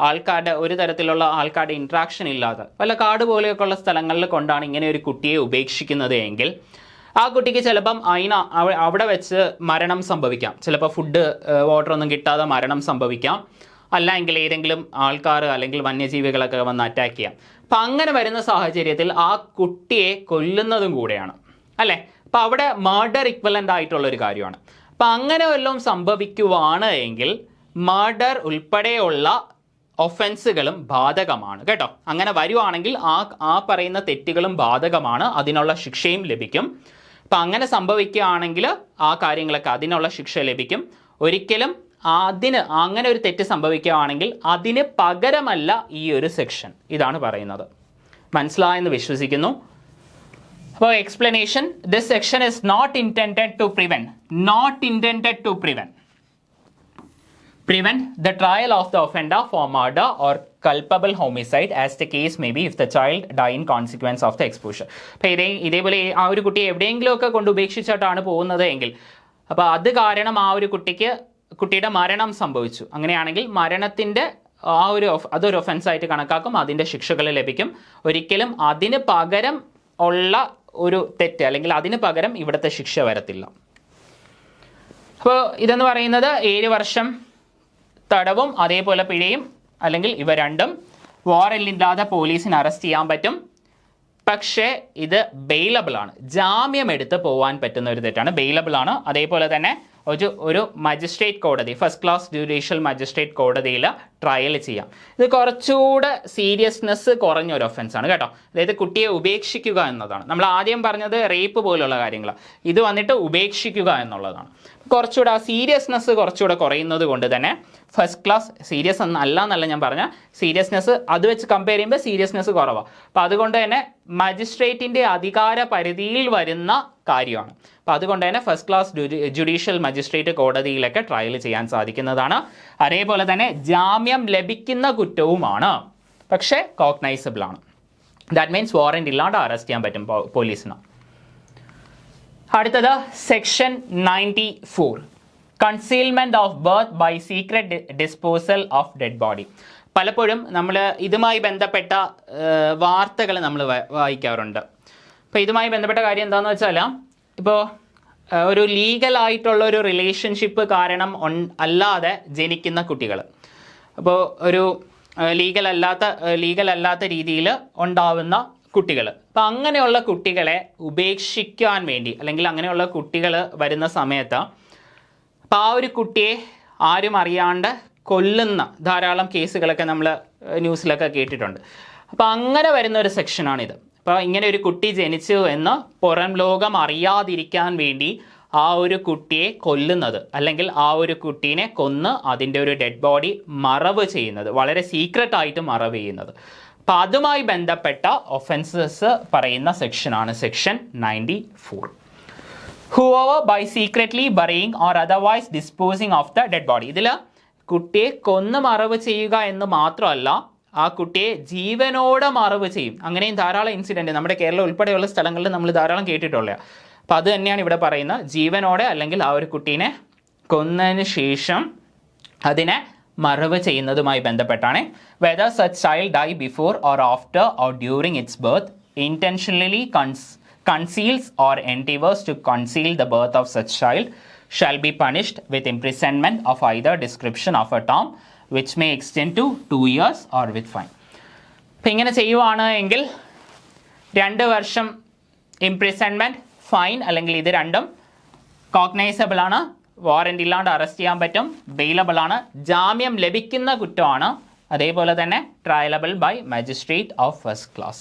ആൾക്കാരുടെ ഒരു തരത്തിലുള്ള ആൾക്കാരുടെ ഇൻട്രാക്ഷൻ ഇല്ലാതെ വല്ല കാട് പോലെയൊക്കെയുള്ള സ്ഥലങ്ങളിൽ കൊണ്ടാണ് ഇങ്ങനെ ഒരു കുട്ടിയെ ഉപേക്ഷിക്കുന്നത് എങ്കിൽ ആ കുട്ടിക്ക് ചിലപ്പം അവിടെ വെച്ച് മരണം സംഭവിക്കാം. ചിലപ്പോൾ ഫുഡ് വാട്ടർ ഒന്നും കിട്ടാതെ മരണം സംഭവിക്കാം. അല്ലെങ്കിൽ ഏതെങ്കിലും ആൾക്കാർ അല്ലെങ്കിൽ വന്യജീവികളൊക്കെ വന്ന് അറ്റാക്ക് ചെയ്യാം. അപ്പം അങ്ങനെ വരുന്ന സാഹചര്യത്തിൽ ആ കുട്ടിയെ കൊല്ലുന്നതും കൂടെയാണ് അല്ലേ. അപ്പം അവിടെ മർഡർ ഇക്വലൻ്റ് ആയിട്ടുള്ള ഒരു കാര്യമാണ്. അപ്പം അങ്ങനെ വല്ലതും സംഭവിക്കുവാണ് എങ്കിൽ മർഡർ ഉൾപ്പെടെയുള്ള ഒഫൻസുകളും ബാധകമാണ് കേട്ടോ. അങ്ങനെ വരുവാണെങ്കിൽ ആ പറയുന്ന തെറ്റുകളും ബാധകമാണ്, അതിനുള്ള ശിക്ഷയും ലഭിക്കും. അപ്പം അങ്ങനെ സംഭവിക്കുകയാണെങ്കിൽ ആ കാര്യങ്ങളൊക്കെ അതിനുള്ള ശിക്ഷ ലഭിക്കും. ഒരിക്കലും അങ്ങനെ ഒരു തെറ്റ് സംഭവിക്കുകയാണെങ്കിൽ അതിന് പകരമല്ല ഈ ഒരു സെക്ഷൻ. ഇതാണ് പറയുന്നത്. മനസ്സിലായെന്ന് വിശ്വസിക്കുന്നു. അപ്പോൾ explanation, this section is not intended to prevent the trial of the offender for murder or culpable homicide as the case may be if the child die in consequence of the exposure. അപ്പോൾ ഇതേപോലെ ആ ഒരു കുട്ടിയെ എവിടെയെങ്കിലുമൊക്കെ കൊണ്ട് ഉപേക്ഷിച്ചിട്ടാണ് പോകുന്നത് എങ്കിൽ അപ്പോൾ അത് കാരണം ആ ഒരു കുട്ടിയുടെ മരണം സംഭവിച്ചു. അങ്ങനെയാണെങ്കിൽ മരണത്തിൻ്റെ അതൊരു ഒഫൻസായിട്ട് കണക്കാക്കും, അതിൻ്റെ ശിക്ഷകൾ ലഭിക്കും. ഒരിക്കലും അതിന് പകരം ഉള്ള ഒരു തെറ്റ് അല്ലെങ്കിൽ അതിന് പകരം ഇവിടുത്തെ ശിക്ഷ വരത്തില്ല. അപ്പോൾ ഇതെന്ന് പറയുന്നത് 7 വർഷം തടവും അതേപോലെ പിഴയും, അല്ലെങ്കിൽ ഇവ രണ്ടും. വാറന്റില്ലാതെ പോലീസിന് അറസ്റ്റ് ചെയ്യാൻ പറ്റും. പക്ഷേ ഇത് ബെയിലബിൾ ആണ്, ജാമ്യം എടുത്ത് പോകാൻ പറ്റുന്ന ഒരു തെറ്റാണ്, ബെയിലബിൾ ആണ്. അതേപോലെ തന്നെ ഒരു മജിസ്ട്രേറ്റ് കോടതി, ഫസ്റ്റ് ക്ലാസ് ജുഡീഷ്യൽ മജിസ്ട്രേറ്റ് കോടതിയിൽ ട്രയൽ ചെയ്യാം. ഇത് കുറച്ചുകൂടെ സീരിയസ്നെസ് കുറഞ്ഞൊരു ഒഫൻസാണ് കേട്ടോ. അതായത് കുട്ടിയെ ഉപേക്ഷിക്കുക എന്നതാണ്. നമ്മൾ ആദ്യം പറഞ്ഞത് റേപ്പ് പോലുള്ള കാര്യങ്ങളാണ്, ഇത് വന്നിട്ട് ഉപേക്ഷിക്കുക എന്നുള്ളതാണ്. കുറച്ചുകൂടെ ആ സീരിയസ്നെസ് കുറച്ചുകൂടെ കുറയുന്നത് കൊണ്ട് തന്നെ ഫസ്റ്റ് ക്ലാസ് സീരിയസ് എന്നല്ല ഞാൻ പറഞ്ഞ സീരിയസ്നെസ് അത് വെച്ച് കമ്പയർ ചെയ്യുമ്പോൾ സീരിയസ്നെസ് കുറവാണ്. അപ്പോൾ അതുകൊണ്ട് തന്നെ മജിസ്ട്രേറ്റിൻ്റെ അധികാര പരിധിയിൽ വരുന്ന കാര്യമാണ്. അപ്പോൾ അതുകൊണ്ട് തന്നെ ഫസ്റ്റ് ക്ലാസ് ജുഡീഷ്യൽ മജിസ്ട്രേറ്റ് കോടതിയിലൊക്കെ ട്രയൽ ചെയ്യാൻ സാധിക്കുന്നതാണ്. അതേപോലെ തന്നെ ജാമ്യം ലഭിക്കുന്ന കുറ്റവുമാണ്, പക്ഷേ കോഗ്നൈസബിൾ ആണ്. ദാറ്റ് മീൻസ് വാറന്റ് ഇല്ലാണ്ട് അറസ്റ്റ് ചെയ്യാൻ പറ്റും പോലീസിന്. അടുത്തത് section 94, concealment of birth by secret disposal of dead body. പലപ്പോഴും നമ്മൾ ഇതുമായി ബന്ധപ്പെട്ട വാർത്തകൾ നമ്മൾ വായിക്കാറുണ്ട്. അപ്പോൾ ഇതുമായി ബന്ധപ്പെട്ട കാര്യം എന്താണെന്ന് വെച്ചാൽ, ഇപ്പോൾ ഒരു ലീഗലായിട്ടുള്ള ഒരു റിലേഷൻഷിപ്പ് കാരണം അല്ലാതെ ജനിക്കുന്ന കുട്ടികൾ, അപ്പോൾ ഒരു ലീഗൽ അല്ലാത്ത രീതിയിൽ ഉണ്ടാവുന്ന കുട്ടികൾ, അപ്പം അങ്ങനെയുള്ള കുട്ടികളെ ഉപേക്ഷിക്കാൻ വേണ്ടി അല്ലെങ്കിൽ അങ്ങനെയുള്ള കുട്ടികൾ വരുന്ന സമയത്ത് അപ്പോൾ ആ ഒരു കുട്ടിയെ ആരും അറിയാണ്ട് കൊല്ലുന്ന ധാരാളം കേസുകളൊക്കെ നമ്മൾ ന്യൂസിലൊക്കെ കേട്ടിട്ടുണ്ട്. അപ്പോൾ അങ്ങനെ വരുന്ന ഒരു സെക്ഷനാണിത്. അപ്പോൾ ഇങ്ങനെ ഒരു കുട്ടി ജനിച്ചു എന്ന് പുറം ലോകം അറിയാതിരിക്കാൻ വേണ്ടി ആ ഒരു കുട്ടിയെ കൊല്ലുന്നത് അല്ലെങ്കിൽ ആ ഒരു കുട്ടീനെ കൊന്ന് അതിൻ്റെ ഒരു ഡെഡ് ബോഡി മറവ് ചെയ്യുന്നത്, വളരെ സീക്രട്ടായിട്ട് മറവ് ചെയ്യുന്നത്. അപ്പം അതുമായി ബന്ധപ്പെട്ട ഒഫൻസസ് പറയുന്ന സെക്ഷനാണ് section 94. Whoever by secretly burying or otherwise disposing of the dead body. ഇതിൽ കുട്ടിയെ കൊന്ന് മറവ് ചെയ്യുക എന്ന് മാത്രമല്ല, ആ കുട്ടിയെ ജീവനോടെ മറവ് ചെയ്യും. അങ്ങനെയും ധാരാളം ഇൻസിഡൻറ്റ് നമ്മുടെ കേരളം ഉൾപ്പെടെയുള്ള സ്ഥലങ്ങളിൽ നമ്മൾ ധാരാളം കേട്ടിട്ടുള്ളത്. അപ്പോൾ അത് തന്നെയാണ് ഇവിടെ പറയുന്നത്, ജീവനോടെ അല്ലെങ്കിൽ ആ ഒരു കുട്ടീനെ കൊന്നതിന് ശേഷം അതിനെ മറവ് ചെയ്യുന്നതുമായി ബന്ധപ്പെട്ടാണ്. Whether such child die before or after or during its birth intentionally conceals or endeavors to conceal the birth of such child shall be punished with imprisonment of either description of a term which may extend to 2 years or with fine. അപ്പോൾ ഇങ്ങനെ ചെയ്യുവാണ് എങ്കിൽ 2 വർഷം imprisonment, fine, അല്ലെങ്കിൽ ഇത് രണ്ടും cognisable ആണ്, warrant ഇല്ലാണ്ട് അറസ്റ്റ് ചെയ്യാൻ പറ്റും, ബെയിലബിൾ ആണ്, ജാമ്യം ലഭിക്കുന്ന കുറ്റമാണ്. അതേപോലെ തന്നെ triable by magistrate of first class.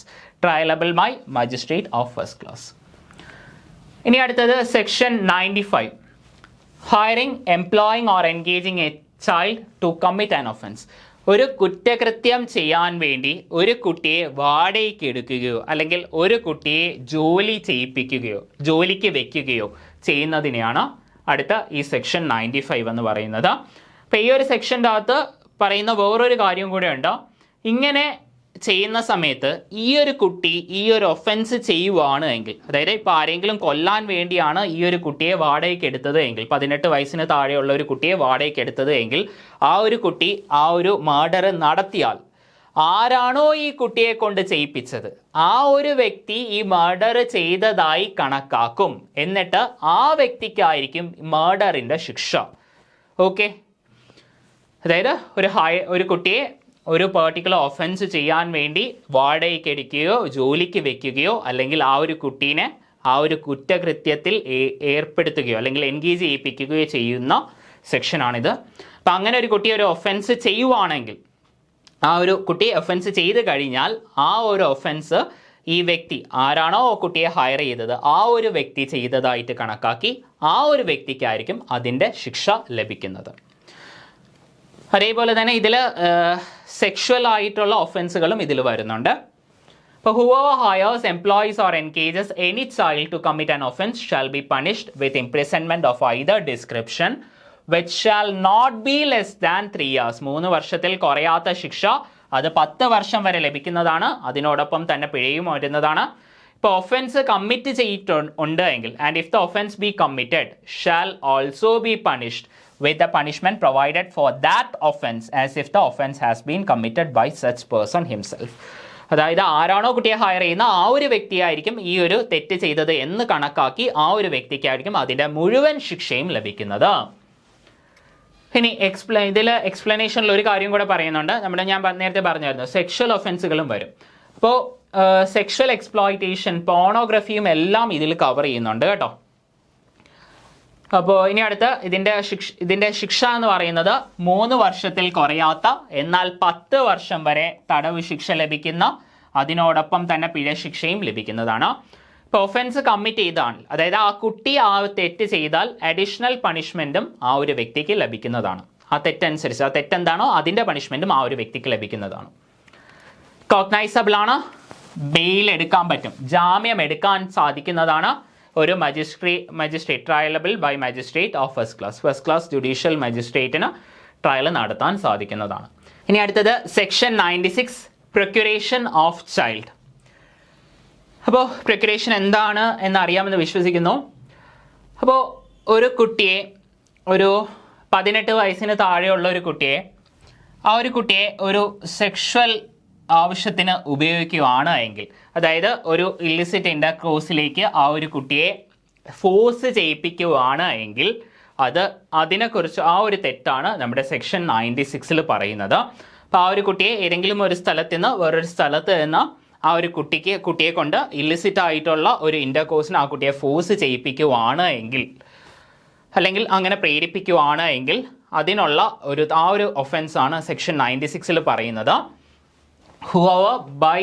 ഇനി അടുത്തത് section 95, hiring, employing or engaging a child to commit an offence. ഒരു കുറ്റകൃത്യം ചെയ്യാൻ വേണ്ടി ഒരു കുട്ടിയെ വാടകയ്ക്ക് എടുക്കുകയോ അല്ലെങ്കിൽ ഒരു കുട്ടിയെ ജോലിക്ക് വെക്കുകയോ ചെയ്യുന്നതിനെയാണ് അടുത്ത ഈ സെക്ഷൻ 95 എന്ന് പറയുന്നത്. അപ്പോൾ ഈ ഒരു സെക്ഷൻ്റെ അകത്ത് പറയുന്ന വേറൊരു കാര്യം കൂടെ ഉണ്ട്. ഇങ്ങനെ ചെയ്യുന്ന സമയത്ത് ഈ ഒരു കുട്ടി ഈ ഒരു ഒഫൻസ് ചെയ്യുവാണ് എങ്കിൽ, അതായത് ഇപ്പോൾ ആരെങ്കിലും കൊല്ലാൻ വേണ്ടിയാണ് ഈ ഒരു കുട്ടിയെ വാടകയ്ക്ക് എടുത്തത് എങ്കിൽ, 18 വയസ്സിന് താഴെയുള്ള ഒരു കുട്ടിയെ വാടകയ്ക്ക് എടുത്തത് എങ്കിൽ, ആ ഒരു കുട്ടി ആ ഒരു മർഡർ നടത്തിയാൽ ആരാണോ ഈ കുട്ടിയെ കൊണ്ട് ചെയ്യിപ്പിച്ചത് ആ ഒരു വ്യക്തി ഈ മർഡർ ചെയ്തതായി കണക്കാക്കും. എന്നിട്ട് ആ വ്യക്തിക്കായിരിക്കും മർഡറിൻ്റെ ശിക്ഷ. ഓക്കെ, അതായത് ഒരു കുട്ടിയെ ഒരു പെർട്ടിക്കുലർ ഒഫൻസ് ചെയ്യാൻ വേണ്ടി വാടകയ്ക്ക് എടുക്കുകയോ ജോലിക്ക് വെക്കുകയോ അല്ലെങ്കിൽ ആ ഒരു കുട്ടീനെ ആ ഒരു കുറ്റകൃത്യത്തിൽ ഏർപ്പെടുത്തുകയോ അല്ലെങ്കിൽ എൻഗേജ് ചെയ്യിപ്പിക്കുകയോ ചെയ്യുന്ന സെക്ഷനാണിത്. അപ്പം അങ്ങനെ ഒരു കുട്ടി ഒരു ഒഫൻസ് ചെയ്യുവാണെങ്കിൽ, ആ ഒരു കുട്ടി ഒഫൻസ് ചെയ്ത് കഴിഞ്ഞാൽ ആ ഒരു ഒഫൻസ് ഈ വ്യക്തി ആരാണോ കുട്ടിയെ ഹയർ ചെയ്തത് ആ ഒരു വ്യക്തി ചെയ്തതായിട്ട് കണക്കാക്കി ആ ഒരു വ്യക്തിക്കായിരിക്കും അതിൻ്റെ ശിക്ഷ ലഭിക്കുന്നത്. അതേപോലെ തന്നെ ഇതിൽ സെക്ഷുവൽ ആയിട്ടുള്ള ഒഫൻസുകളും ഇതിൽ വരുന്നുണ്ട്. അപ്പോൾ whoever hires, employs or engages any child to commit an offense shall be punished with imprisonment of either description which shall not be less than 3 years. 3 വർഷത്തിൽ കുറയാത്ത ശിക്ഷ, അത് 10 വർഷം വരെ ലഭിക്കുന്നതാണ്. അതിനോടൊപ്പം തന്നെ പിഴയും വരുന്നതാണ്. ഇപ്പോൾ ഒഫൻസ് കമ്മിറ്റ് ചെയ്തിട്ടുണ്ട് എങ്കിൽ and if the offence B committed shall also be punished with the punishment provided for that offense as if the offense has been committed by such person himself. അതായത് ആരാണോ കുട്ടിയെ ഹയർ ചെയ്യുന്ന ആ ഒരു വ്യക്തിയായിരിക്കും ഈ ഒരു തെറ്റ് ചെയ്തത് എന്ന് കണക്കാക്കി ആ ഒരു വ്യക്തിക്കായിരിക്കും അതിൻ്റെ മുഴുവൻ ശിക്ഷയും ലഭിക്കുന്നത്. ഇനി ഇതിൽ എക്സ്പ്ലനേഷനിൽ ഒരു കാര്യം കൂടെ പറയുന്നുണ്ട്. ഞാൻ നേരത്തെ പറഞ്ഞായിരുന്നു സെക്ഷൽ ഒഫൻസുകളും വരും. അപ്പോൾ സെക്ഷൽ എക്സ്പ്ലോയിറ്റേഷൻ, പോണോഗ്രഫിയും എല്ലാം ഇതിൽ കവർ ചെയ്യുന്നുണ്ട് കേട്ടോ. അപ്പോൾ ഇനി അടുത്ത് ഇതിൻ്റെ ശിക്ഷ എന്ന് പറയുന്നത് 3 വർഷത്തിൽ കുറയാത്ത എന്നാൽ 10 വർഷം വരെ തടവ് ശിക്ഷ ലഭിക്കുന്ന, അതിനോടൊപ്പം തന്നെ പിഴ ശിക്ഷയും ലഭിക്കുന്നതാണ്. ഇപ്പോൾ ഒഫൻസ് കമ്മിറ്റ് ചെയ്താണ്, അതായത് ആ കുട്ടി ആ തെറ്റ് ചെയ്താൽ അഡീഷണൽ പണിഷ്മെൻറ്റും ആ ഒരു വ്യക്തിക്ക് ലഭിക്കുന്നതാണ്. ആ തെറ്റനുസരിച്ച് ആ തെറ്റെന്താണോ അതിൻ്റെ പണിഷ്മെൻറ്റും ആ ഒരു വ്യക്തിക്ക് ലഭിക്കുന്നതാണ്. കോഗ്നൈസബിൾ ആണ്, ബെയിൽ എടുക്കാൻ പറ്റും, ജാമ്യം എടുക്കാൻ സാധിക്കുന്നതാണ്. ഒരു magistrate triable by magistrate of first class judicial മജിസ്ട്രേറ്റിന് ട്രയൽ നടത്താൻ സാധിക്കുന്നതാണ്. ഇനി അടുത്തത് സെക്ഷൻ 96 പ്രൊക്യുറേഷൻ ഓഫ് ചൈൽഡ്. അപ്പോൾ പ്രൊക്യുറേഷൻ എന്താണ് എന്നറിയാമെന്ന് വിശ്വസിക്കുന്നു. അപ്പോൾ ഒരു കുട്ടിയെ, ഒരു 18 വയസ്സിന് താഴെയുള്ള ഒരു കുട്ടിയെ, ആ ഒരു കുട്ടിയെ ഒരു സെക്ഷൽ ആവശ്യത്തിന് ഉപയോഗിക്കുകയാണ് എങ്കിൽ, അതായത് ഒരു ഇല്ലിസിറ്റ് ഇൻ്റർകോഴ്സിലേക്ക് ആ ഒരു കുട്ടിയെ ഫോഴ്സ് ചെയ്യിപ്പിക്കുകയാണ് എങ്കിൽ അതിനെക്കുറിച്ച് ആ ഒരു തെറ്റാണ് നമ്മുടെ സെക്ഷൻ 96 പറയുന്നത്. അപ്പോൾ ആ ഒരു കുട്ടിയെ ഏതെങ്കിലും ഒരു സ്ഥലത്ത് നിന്ന് വേറൊരു സ്ഥലത്ത് നിന്ന് ആ ഒരു കുട്ടിയെ കൊണ്ട് ഇല്ലിസിറ്റ് ആയിട്ടുള്ള ഒരു ഇൻ്റർകോഴ്സിന് ആ കുട്ടിയെ ഫോഴ്സ് ചെയ്യിപ്പിക്കുകയാണ് എങ്കിൽ, അല്ലെങ്കിൽ അങ്ങനെ പ്രേരിപ്പിക്കുകയാണ് എങ്കിൽ അതിനുള്ള ആ ഒരു ഒഫൻസാണ് സെക്ഷൻ 96 പറയുന്നത്. Whoever by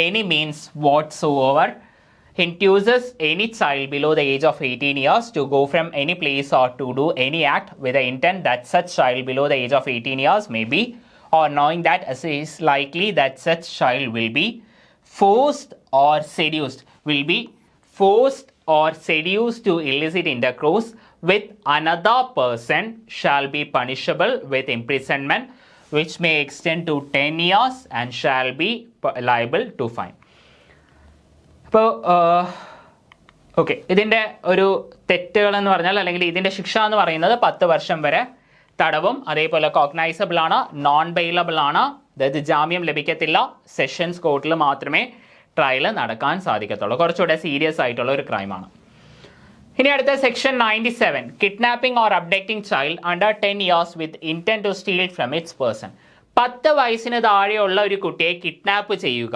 any means whatsoever induces any child below the age of 18 years to go from any place or to do any act with the intent that such child below the age of 18 years may be, or knowing that as is likely that such child will be forced or seduced to illicit intercourse with another person shall be punishable with imprisonment which may extend to 10 years and shall be liable to fine. അപ്പോൾ okay, ഇതിൻ്റെ ഒരു തെറ്റുകൾ എന്ന് പറഞ്ഞാൽ അല്ലെങ്കിൽ ഇതിൻ്റെ ശിക്ഷ എന്ന് പറയുന്നത് 10 വർഷം വരെ തടവും, അതേപോലെ കോഗ്നൈസബിൾ ആണ്, നോൺ ബെയിലബിൾ ആണ്, അതായത് ജാമ്യം ലഭിക്കത്തില്ല, സെഷൻസ് കോർട്ടിൽ മാത്രമേ ട്രയൽ നടക്കാൻ സാധിക്കത്തുള്ളൂ. കുറച്ചുകൂടെ സീരിയസ് ആയിട്ടുള്ള ഒരു ക്രൈമാണ്. ഇനി അടുത്ത section 97 kidnapping or abducting child under 10 years with intent to steal from its person. 10 വയസ്സിന് താഴെയുള്ള ഒരു കുട്ടിയെ കിഡ്നാപ്പ് ചെയ്യുക,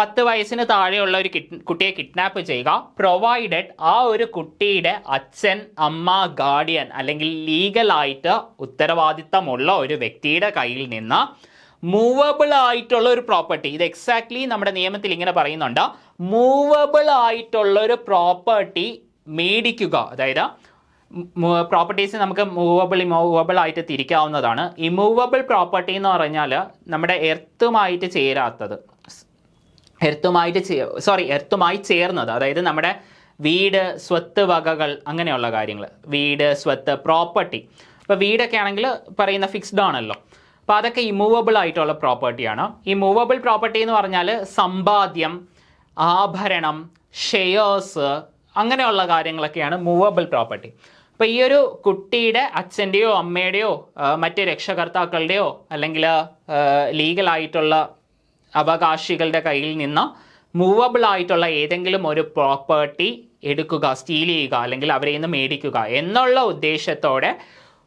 10 വയസ്സിന് താഴെയുള്ള ഒരു കുട്ടിയെ കിഡ്നാപ്പ് ചെയ്യുക, പ്രൊവൈഡഡ് ആ ഒരു കുട്ടിയുടെ അച്ഛൻ, അമ്മ, ഗാർഡിയൻ അല്ലെങ്കിൽ ലീഗലായിട്ട് ഉത്തരവാദിത്തമുള്ള ഒരു വ്യക്തിയുടെ കയ്യിൽ നിന്ന് മൂവബിൾ ആയിട്ടുള്ള ഒരു പ്രോപ്പർട്ടി, ഇത് എക്സാക്ട്ലി നമ്മുടെ നിയമത്തിൽ ഇങ്ങനെ പറയുന്നുണ്ട്, മൂവബിൾ ആയിട്ടുള്ള ഒരു പ്രോപ്പർട്ടി മേടിക്കുക. അതായത് പ്രോപ്പർട്ടീസ് നമുക്ക് മൂവബിൾ ആയിട്ട് തിരിക്കാവുന്നതാണ്. ഇമൂവബിൾ പ്രോപ്പർട്ടി എന്ന് പറഞ്ഞാൽ നമ്മുടെ എർത്തുമായിട്ട് ചേർന്നത്, അതായത് നമ്മുടെ വീട്, സ്വത്ത് വകകൾ, അങ്ങനെയുള്ള കാര്യങ്ങൾ, വീട്, സ്വത്ത്, പ്രോപ്പർട്ടി. ഇപ്പോൾ വീടൊക്കെ ആണെങ്കിൽ പറയുന്ന ഫിക്സ്ഡ് ആണല്ലോ, അപ്പോൾ അതൊക്കെ ഇമൂവബിൾ ആയിട്ടുള്ള പ്രോപ്പർട്ടിയാണ്. ഈ മൂവബിൾ പ്രോപ്പർട്ടി എന്ന് പറഞ്ഞാൽ സമ്പാദ്യം, ആഭരണം, ഷെയർസ്, അങ്ങനെയുള്ള കാര്യങ്ങളൊക്കെയാണ് മൂവബിൾ പ്രോപ്പർട്ടി. അപ്പോൾ ഈ ഒരു കുട്ടിയുടെ അച്ഛൻ്റെയോ അമ്മയുടെയോ മറ്റ് രക്ഷകർത്താക്കളുടെയോ അല്ലെങ്കിൽ ലീഗലായിട്ടുള്ള അവകാശികളുടെ കയ്യിൽ നിന്ന് മൂവബിൾ ആയിട്ടുള്ള ഏതെങ്കിലും ഒരു പ്രോപ്പർട്ടി എടുക്കുക, സ്റ്റീൽ ചെയ്യുക അല്ലെങ്കിൽ അവരെ നിന്ന് മേടിക്കുക എന്നുള്ള ഉദ്ദേശത്തോടെ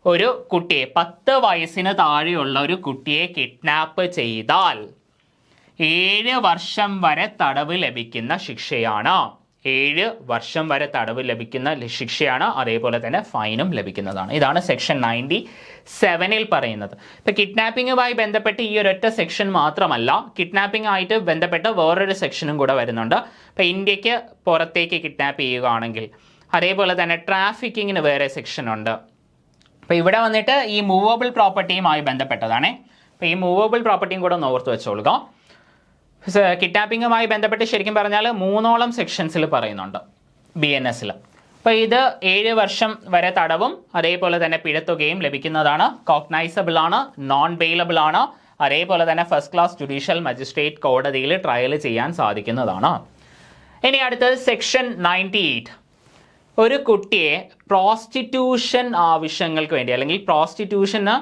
ഒരു കുട്ടിയെ 10 വയസ്സിന് താഴെയുള്ള ഒരു കുട്ടിയെ കിഡ്നാപ്പ് ചെയ്താൽ 7 വർഷം വരെ തടവ് ലഭിക്കുന്ന ശിക്ഷയാണ്. 7 വർഷം വരെ തടവ് ലഭിക്കുന്ന ശിക്ഷയാണ്. അതേപോലെ തന്നെ ഫൈനും ലഭിക്കുന്നതാണ്. ഇതാണ് സെക്ഷൻ 97 പറയുന്നത്. ഇപ്പം കിഡ്നാപ്പിങ്ങുമായി ബന്ധപ്പെട്ട് ഈ ഒരൊറ്റ സെക്ഷൻ മാത്രമല്ല, കിഡ്നാപ്പിംഗ് ആയിട്ട് ബന്ധപ്പെട്ട് വേറൊരു സെക്ഷനും കൂടെ വരുന്നുണ്ട്. ഇപ്പം ഇന്ത്യക്ക് പുറത്തേക്ക് കിഡ്നാപ്പ് ചെയ്യുകയാണെങ്കിൽ, അതേപോലെ തന്നെ ട്രാഫിക്കിങ്ങിന് വേറെ സെക്ഷൻ ഉണ്ട്. അപ്പോൾ ഇവിടെ വന്നിട്ട് ഈ മൂവബിൾ പ്രോപ്പർട്ടിയുമായി ബന്ധപ്പെട്ടതാണ്. അപ്പോൾ ഈ മൂവബിൾ പ്രോപ്പർട്ടിയും കൂടെ ഒന്ന് ഓർത്ത് വെച്ചോളുക. കിഡ്നാപ്പിങ്ങുമായി ബന്ധപ്പെട്ട് ശരിക്കും പറഞ്ഞാൽ 3ഓളം സെക്ഷൻസിൽ പറയുന്നുണ്ട് BNS. അപ്പോൾ ഇത് 7 വർഷം വരെ തടവും അതേപോലെ തന്നെ പിഴത്തുകയും ലഭിക്കുന്നതാണ്. കോഗ്നൈസബിൾ ആണ്, നോൺ ബെയിലബിൾ ആണ്. അതേപോലെ തന്നെ ഫസ്റ്റ് ക്ലാസ് ജുഡീഷ്യൽ മജിസ്ട്രേറ്റ് കോടതിയിൽ ട്രയൽ ചെയ്യാൻ സാധിക്കുന്നതാണ്. ഇനി അടുത്തത് സെക്ഷൻ 98. ഒരു കുട്ടിയെ പ്രോസ്റ്റിറ്റ്യൂഷൻ ആവശ്യങ്ങൾക്ക് വേണ്ടി അല്ലെങ്കിൽ പ്രോസ്റ്റിറ്റ്യൂഷന്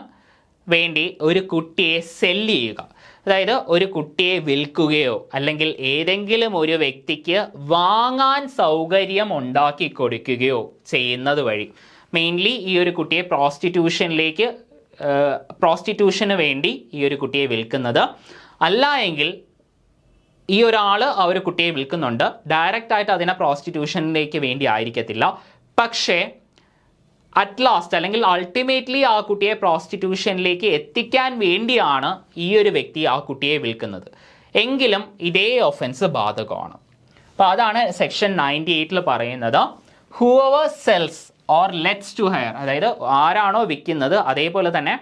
വേണ്ടി ഒരു കുട്ടിയെ സെല്ല് ചെയ്യുക, അതായത് ഒരു കുട്ടിയെ വിൽക്കുകയോ അല്ലെങ്കിൽ ഏതെങ്കിലും ഒരു വ്യക്തിക്ക് വാങ്ങാൻ സൗകര്യം ഉണ്ടാക്കി കൊടുക്കുകയോ ചെയ്യുന്നത് വഴി മെയിൻലി ഈ ഒരു കുട്ടിയെ പ്രോസ്റ്റിറ്റ്യൂഷന് വേണ്ടി ഈ ഒരു കുട്ടിയെ വിൽക്കുന്നത്. അല്ല എങ്കിൽ ഈ ഒരാൾ ആ ഒരു കുട്ടിയെ വിൽക്കുന്നുണ്ട്, ഡയറക്റ്റ് ആയിട്ട് അതിനെ പ്രോസ്റ്റിറ്റ്യൂഷനിലേക്ക് വേണ്ടി ആയിരിക്കത്തില്ല, പക്ഷേ അറ്റ് ലാസ്റ്റ് അല്ലെങ്കിൽ അൾട്ടിമേറ്റ്ലി ആ കുട്ടിയെ പ്രോസ്റ്റിറ്റ്യൂഷനിലേക്ക് എത്തിക്കാൻ വേണ്ടിയാണ് ഈ ഒരു വ്യക്തി ആ കുട്ടിയെ വിൽക്കുന്നത് എങ്കിലും ഇതേ ഒഫൻസ് ബാധകമാണ്. അപ്പോൾ അതാണ് സെക്ഷൻ 98 പറയുന്നത്. Whoever sells or lets to hire, അതായത് ആരാണോ വിൽക്കുന്നത് അതേപോലെ തന്നെ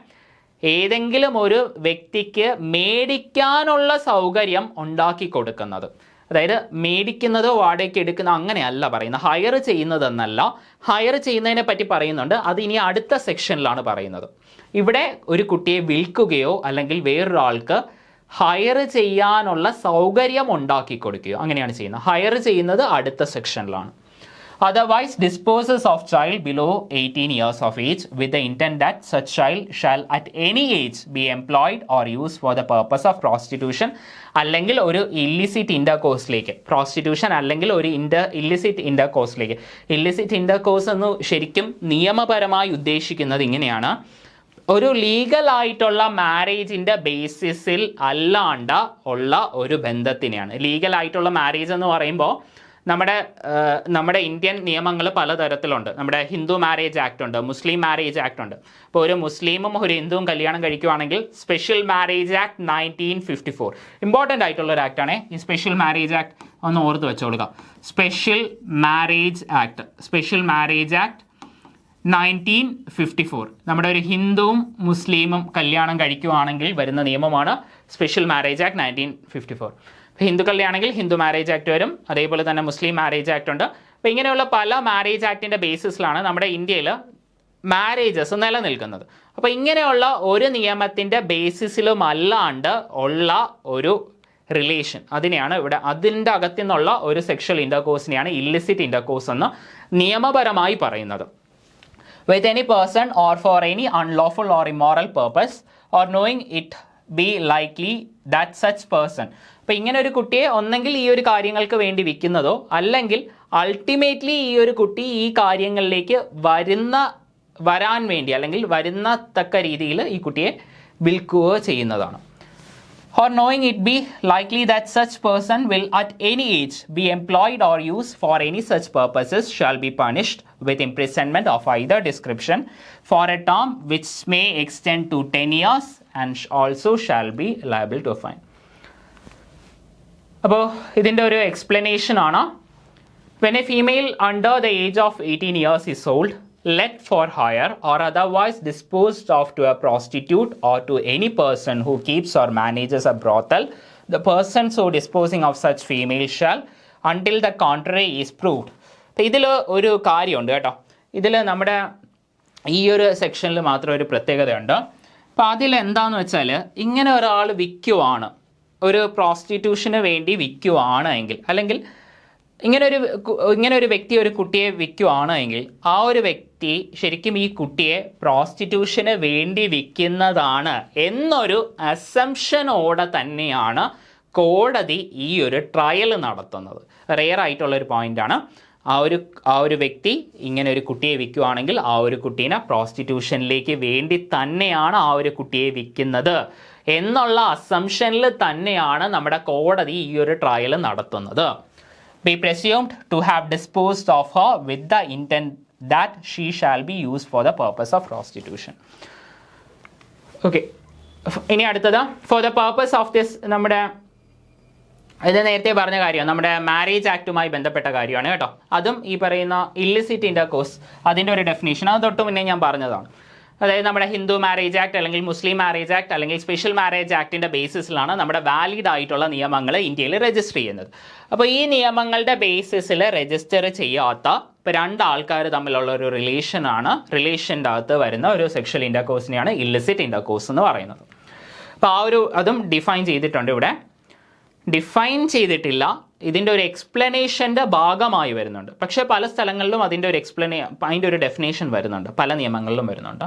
ഏതെങ്കിലും ഒരു വ്യക്തിക്ക് മേടിക്കാനുള്ള സൗകര്യം ഉണ്ടാക്കി കൊടുക്കുന്നത്, അതായത് മേടിക്കുന്നതോ വാടകയ്ക്ക് എടുക്കുന്ന അങ്ങനെയല്ല പറയുന്നത്, ഹയർ ചെയ്യുന്നതെന്നല്ല. ഹയർ ചെയ്യുന്നതിനെ പറ്റി പറയുന്നുണ്ട്, അത് ഇനി അടുത്ത സെക്ഷനിലാണ് പറയുന്നത്. ഇവിടെ ഒരു കുട്ടിയെ വിൽക്കുകയോ അല്ലെങ്കിൽ വേറൊരാൾക്ക് ഹയർ ചെയ്യാനുള്ള സൗകര്യം ഉണ്ടാക്കി കൊടുക്കുകയോ അങ്ങനെയാണ് ചെയ്യുന്നത്. ഹയർ ചെയ്യുന്നത് അടുത്ത സെക്ഷനിലാണ്. Otherwise disposes of child below 18 years of age with the intent that such child shall at any age be employed or used for the purpose of prostitution, അല്ലെങ്കിൽ ഒരു ഇല്ലിസിറ്റ് ഇൻ്റർകോഴ്സിലേക്ക്, പ്രോസ്റ്റിറ്റ്യൂഷൻ അല്ലെങ്കിൽ ഒരു ഇല്ലിസിറ്റ് ഇൻ്റർകോഴ്സിലേക്ക്. ഇല്ലിസിറ്റ് ഇൻ്റർകോഴ്സ് എന്ന് ശരിക്കും നിയമപരമായി ഉദ്ദേശിക്കുന്നത് ഇങ്ങനെയാണ്, ഒരു ലീഗൽ ആയിട്ടുള്ള മാരേജിൻ്റെ ബേസിസിൽ അല്ലാണ്ട് ഉള്ള ഒരു ബന്ധത്തിനെയാണ്. ലീഗൽ ആയിട്ടുള്ള മാരേജ് എന്ന് പറയുമ്പോൾ നമ്മുടെ ഇന്ത്യൻ നിയമങ്ങൾ പലതരത്തിലുണ്ട്. നമ്മുടെ ഹിന്ദു മാരേജ് ആക്ട് ഉണ്ട്, മുസ്ലിം മാരേജ് ആക്ട് ഉണ്ട്. അപ്പോൾ ഒരു മുസ്ലിമും ഒരു ഹിന്ദുവും കല്യാണം കഴിക്കുകയാണെങ്കിൽ സ്പെഷ്യൽ മാരേജ് ആക്ട് 1954 ഇമ്പോർട്ടൻ്റ് ആയിട്ടുള്ള ഒരു ആക്ടാണ്. ഈ സ്പെഷ്യൽ മാരേജ് ആക്ട് ഒന്ന് ഓർത്ത് വെച്ചോളുക. സ്പെഷ്യൽ മാരേജ് ആക്ട് 1954 നമ്മുടെ ഒരു ഹിന്ദുവും മുസ്ലിമും കല്യാണം കഴിക്കുകയാണെങ്കിൽ വരുന്ന നിയമമാണ് സ്പെഷ്യൽ മാരേജ് ആക്ട് 1954. ഹിന്ദുക്കളുടെ ആണെങ്കിൽ ഹിന്ദു മാരേജ് ആക്ട് വരും, അതേപോലെ തന്നെ മുസ്ലിം മാരേജ് ആക്ട് ഉണ്ട്. അപ്പോൾ ഇങ്ങനെയുള്ള പല മാരേജ് ആക്ടിൻ്റെ ബേസിസിലാണ് നമ്മുടെ ഇന്ത്യയിൽ മാരേജസ് നിലനിൽക്കുന്നത്. അപ്പോൾ ഇങ്ങനെയുള്ള ഒരു നിയമത്തിൻ്റെ ബേസിസിലും അല്ലാണ്ട് ഉള്ള ഒരു റിലേഷൻ, അതിനെയാണ് ഇവിടെ അതിൻ്റെ അകത്തു നിന്നുള്ള ഒരു സെക്ഷൽ ഇൻ്റർകോഴ്സിനെയാണ് ഇല്ലിസിറ്റ് ഇൻ്റർകോഴ്സ് എന്ന് നിയമപരമായി പറയുന്നത്. With any person or for any unlawful or immoral purpose or knowing it be likely that such person. അപ്പോൾ ഇങ്ങനെ ഒരു കുട്ടിയെ ഒന്നെങ്കിൽ ഈ ഒരു കാര്യങ്ങൾക്ക് വേണ്ടി വിൽക്കുന്നതോ അല്ലെങ്കിൽ അൾട്ടിമേറ്റ്ലി ഈ ഒരു കുട്ടി ഈ കാര്യങ്ങളിലേക്ക് വരാൻ വേണ്ടി അല്ലെങ്കിൽ വരുന്ന തക്ക രീതിയിൽ ഈ കുട്ടിയെ വിൽക്കുകയോ ചെയ്യുന്നതാണ്. or knowing it be likely that such person will at any age be employed or used for any such purposes shall be punished with imprisonment of either description for a term which may extend to 10 years and also shall be liable to a fine. അപ്പോൾ ഇതിൻ്റെ ഒരു explanation ആണ്. When a female under the age of 18 years is sold, let for hire or otherwise disposed of to a prostitute or to any person who keeps or manages a brothel, the person so disposing of such female shall until the contrary is proved. ഇതിൽ ഒരു കാര്യമുണ്ട് കേട്ടോ. ഇതിൽ നമ്മുടെ ഈ ഒരു സെക്ഷനിൽ മാത്രം ഒരു പ്രത്യേകതയുണ്ട്. അപ്പോൾ അതിലെന്താണെന്ന് വെച്ചാൽ ഇങ്ങനെ ഒരാൾ വിൽക്കുവാണ്, ഒരു പ്രോസ്റ്റിറ്റ്യൂഷന് വേണ്ടി വിൽക്കുവാണ് എങ്കിൽ, അല്ലെങ്കിൽ ഇങ്ങനെ ഒരു വ്യക്തി ഒരു കുട്ടിയെ വിൽക്കുവാണ് എങ്കിൽ ആ ഒരു വ്യക്തി ശരിക്കും ഈ കുട്ടിയെ പ്രോസ്റ്റിറ്റ്യൂഷന് വേണ്ടി വിൽക്കുന്നതാണ് എന്നൊരു അസംഷനോടെ തന്നെയാണ് കോടതി ഈ ഒരു ട്രയൽ നടത്തുന്നത്. റെയർ ആയിട്ടുള്ളൊരു പോയിൻ്റാണ്. ആ ഒരു വ്യക്തി ഇങ്ങനെ ഒരു കുട്ടിയെ വിൽക്കുകയാണെങ്കിൽ ആ ഒരു കുട്ടീനെ പ്രോസ്റ്റിറ്റ്യൂഷനിലേക്ക് വേണ്ടി തന്നെയാണ് ആ ഒരു കുട്ടിയെ വിൽക്കുന്നത് എന്നുള്ള അസംഷനിൽ തന്നെയാണ് നമ്മുടെ കോടതി ഈ ഒരു ട്രയൽ നടത്തുന്നത്. B presumed to have disposed of her with the intent that she shall be used for the purpose of prostitution. Okay, ഇനി അടുത്തത് for the purpose of this, നമ്മുടെ ഇത് നേരത്തെ പറഞ്ഞ കാര്യമാണ്, നമ്മുടെ മാരേജ് ആക്ടുമായി ബന്ധപ്പെട്ട കാര്യമാണ് കേട്ടോ. അതും ഈ പറയുന്ന ഇല്ലിസിറ്റ് ഇൻ്റർകോഴ്സ് അതിൻ്റെ ഒരു ഡെഫിനേഷൻ അത് തൊട്ട് മുന്നേ ഞാൻ പറഞ്ഞതാണ്. അതായത് നമ്മുടെ ഹിന്ദു മാരേജ് ആക്ട് അല്ലെങ്കിൽ മുസ്ലിം മാരേജ് ആക്ട് അല്ലെങ്കിൽ സ്പെഷ്യൽ മാരേജ് ആക്ടിൻ്റെ ബേസിസിലാണ് നമ്മുടെ വാലിഡ് ആയിട്ടുള്ള നിയമങ്ങൾ ഇന്ത്യയിൽ രജിസ്റ്റർ ചെയ്യുന്നത്. അപ്പോൾ ഈ നിയമങ്ങളുടെ ബേസിസിൽ രജിസ്റ്റർ ചെയ്യാത്ത ഇപ്പോൾ രണ്ടാൾക്കാർ തമ്മിലുള്ള ഒരു റിലേഷൻ്റെ അകത്ത് വരുന്ന ഒരു സെക്ഷൽ ഇൻ്റർകോഴ്സിനെയാണ് ഇല്ലിസിറ്റ് ഇൻ്റർകോഴ്സ് എന്ന് പറയുന്നത്. അപ്പോൾ ആ ഒരു അതും ഡിഫൈൻ ചെയ്തിട്ടുണ്ട്. ഇവിടെ ഡിഫൈൻ ചെയ്തിട്ടില്ല, ഇതിൻ്റെ ഒരു എക്സ്പ്ലനേഷൻ്റെ ഭാഗമായി വരുന്നുണ്ട്. പക്ഷേ പല സ്ഥലങ്ങളിലും അതിൻ്റെ ഒരു ഡെഫിനേഷൻ വരുന്നുണ്ട്, പല നിയമങ്ങളിലും വരുന്നുണ്ട്.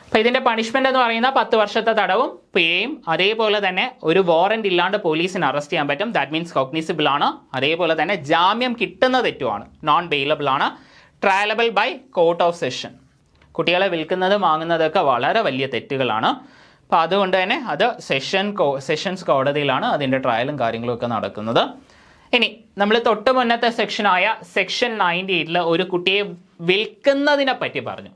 അപ്പോൾ ഇതിൻ്റെ പണിഷ്മെൻ്റ് എന്ന് പറയുന്നത് 10 വർഷത്തെ തടവും പിഴയും, അതേപോലെ തന്നെ ഒരു വാറന്റ് ഇല്ലാണ്ട് പോലീസിന് അറസ്റ്റ് ചെയ്യാൻ പറ്റും, ദാറ്റ് മീൻസ് കോഗ്നിസിബിൾ ആണ്. അതേപോലെ തന്നെ ജാമ്യം കിട്ടുന്ന തെറ്റുമാണ്, നോൺ ബെയിലബിൾ ആണ്, ട്രയലബിൾ ബൈ കോർട്ട് ഓഫ് സെഷൻ. കുട്ടികളെ വിൽക്കുന്നതും വാങ്ങുന്നതൊക്കെ വളരെ വലിയ തെറ്റുകളാണ്. അപ്പോൾ അതുകൊണ്ട് തന്നെ അത് സെഷൻസ് കോടതിയിലാണ് അതിൻ്റെ ട്രയലും കാര്യങ്ങളും ഒക്കെ നടക്കുന്നത്. ഇനി നമ്മൾ തൊട്ട് മുന്നത്തെ സെക്ഷനായ സെക്ഷൻ 98 ഒരു കുട്ടിയെ വിൽക്കുന്നതിനെ പറ്റി പറഞ്ഞു.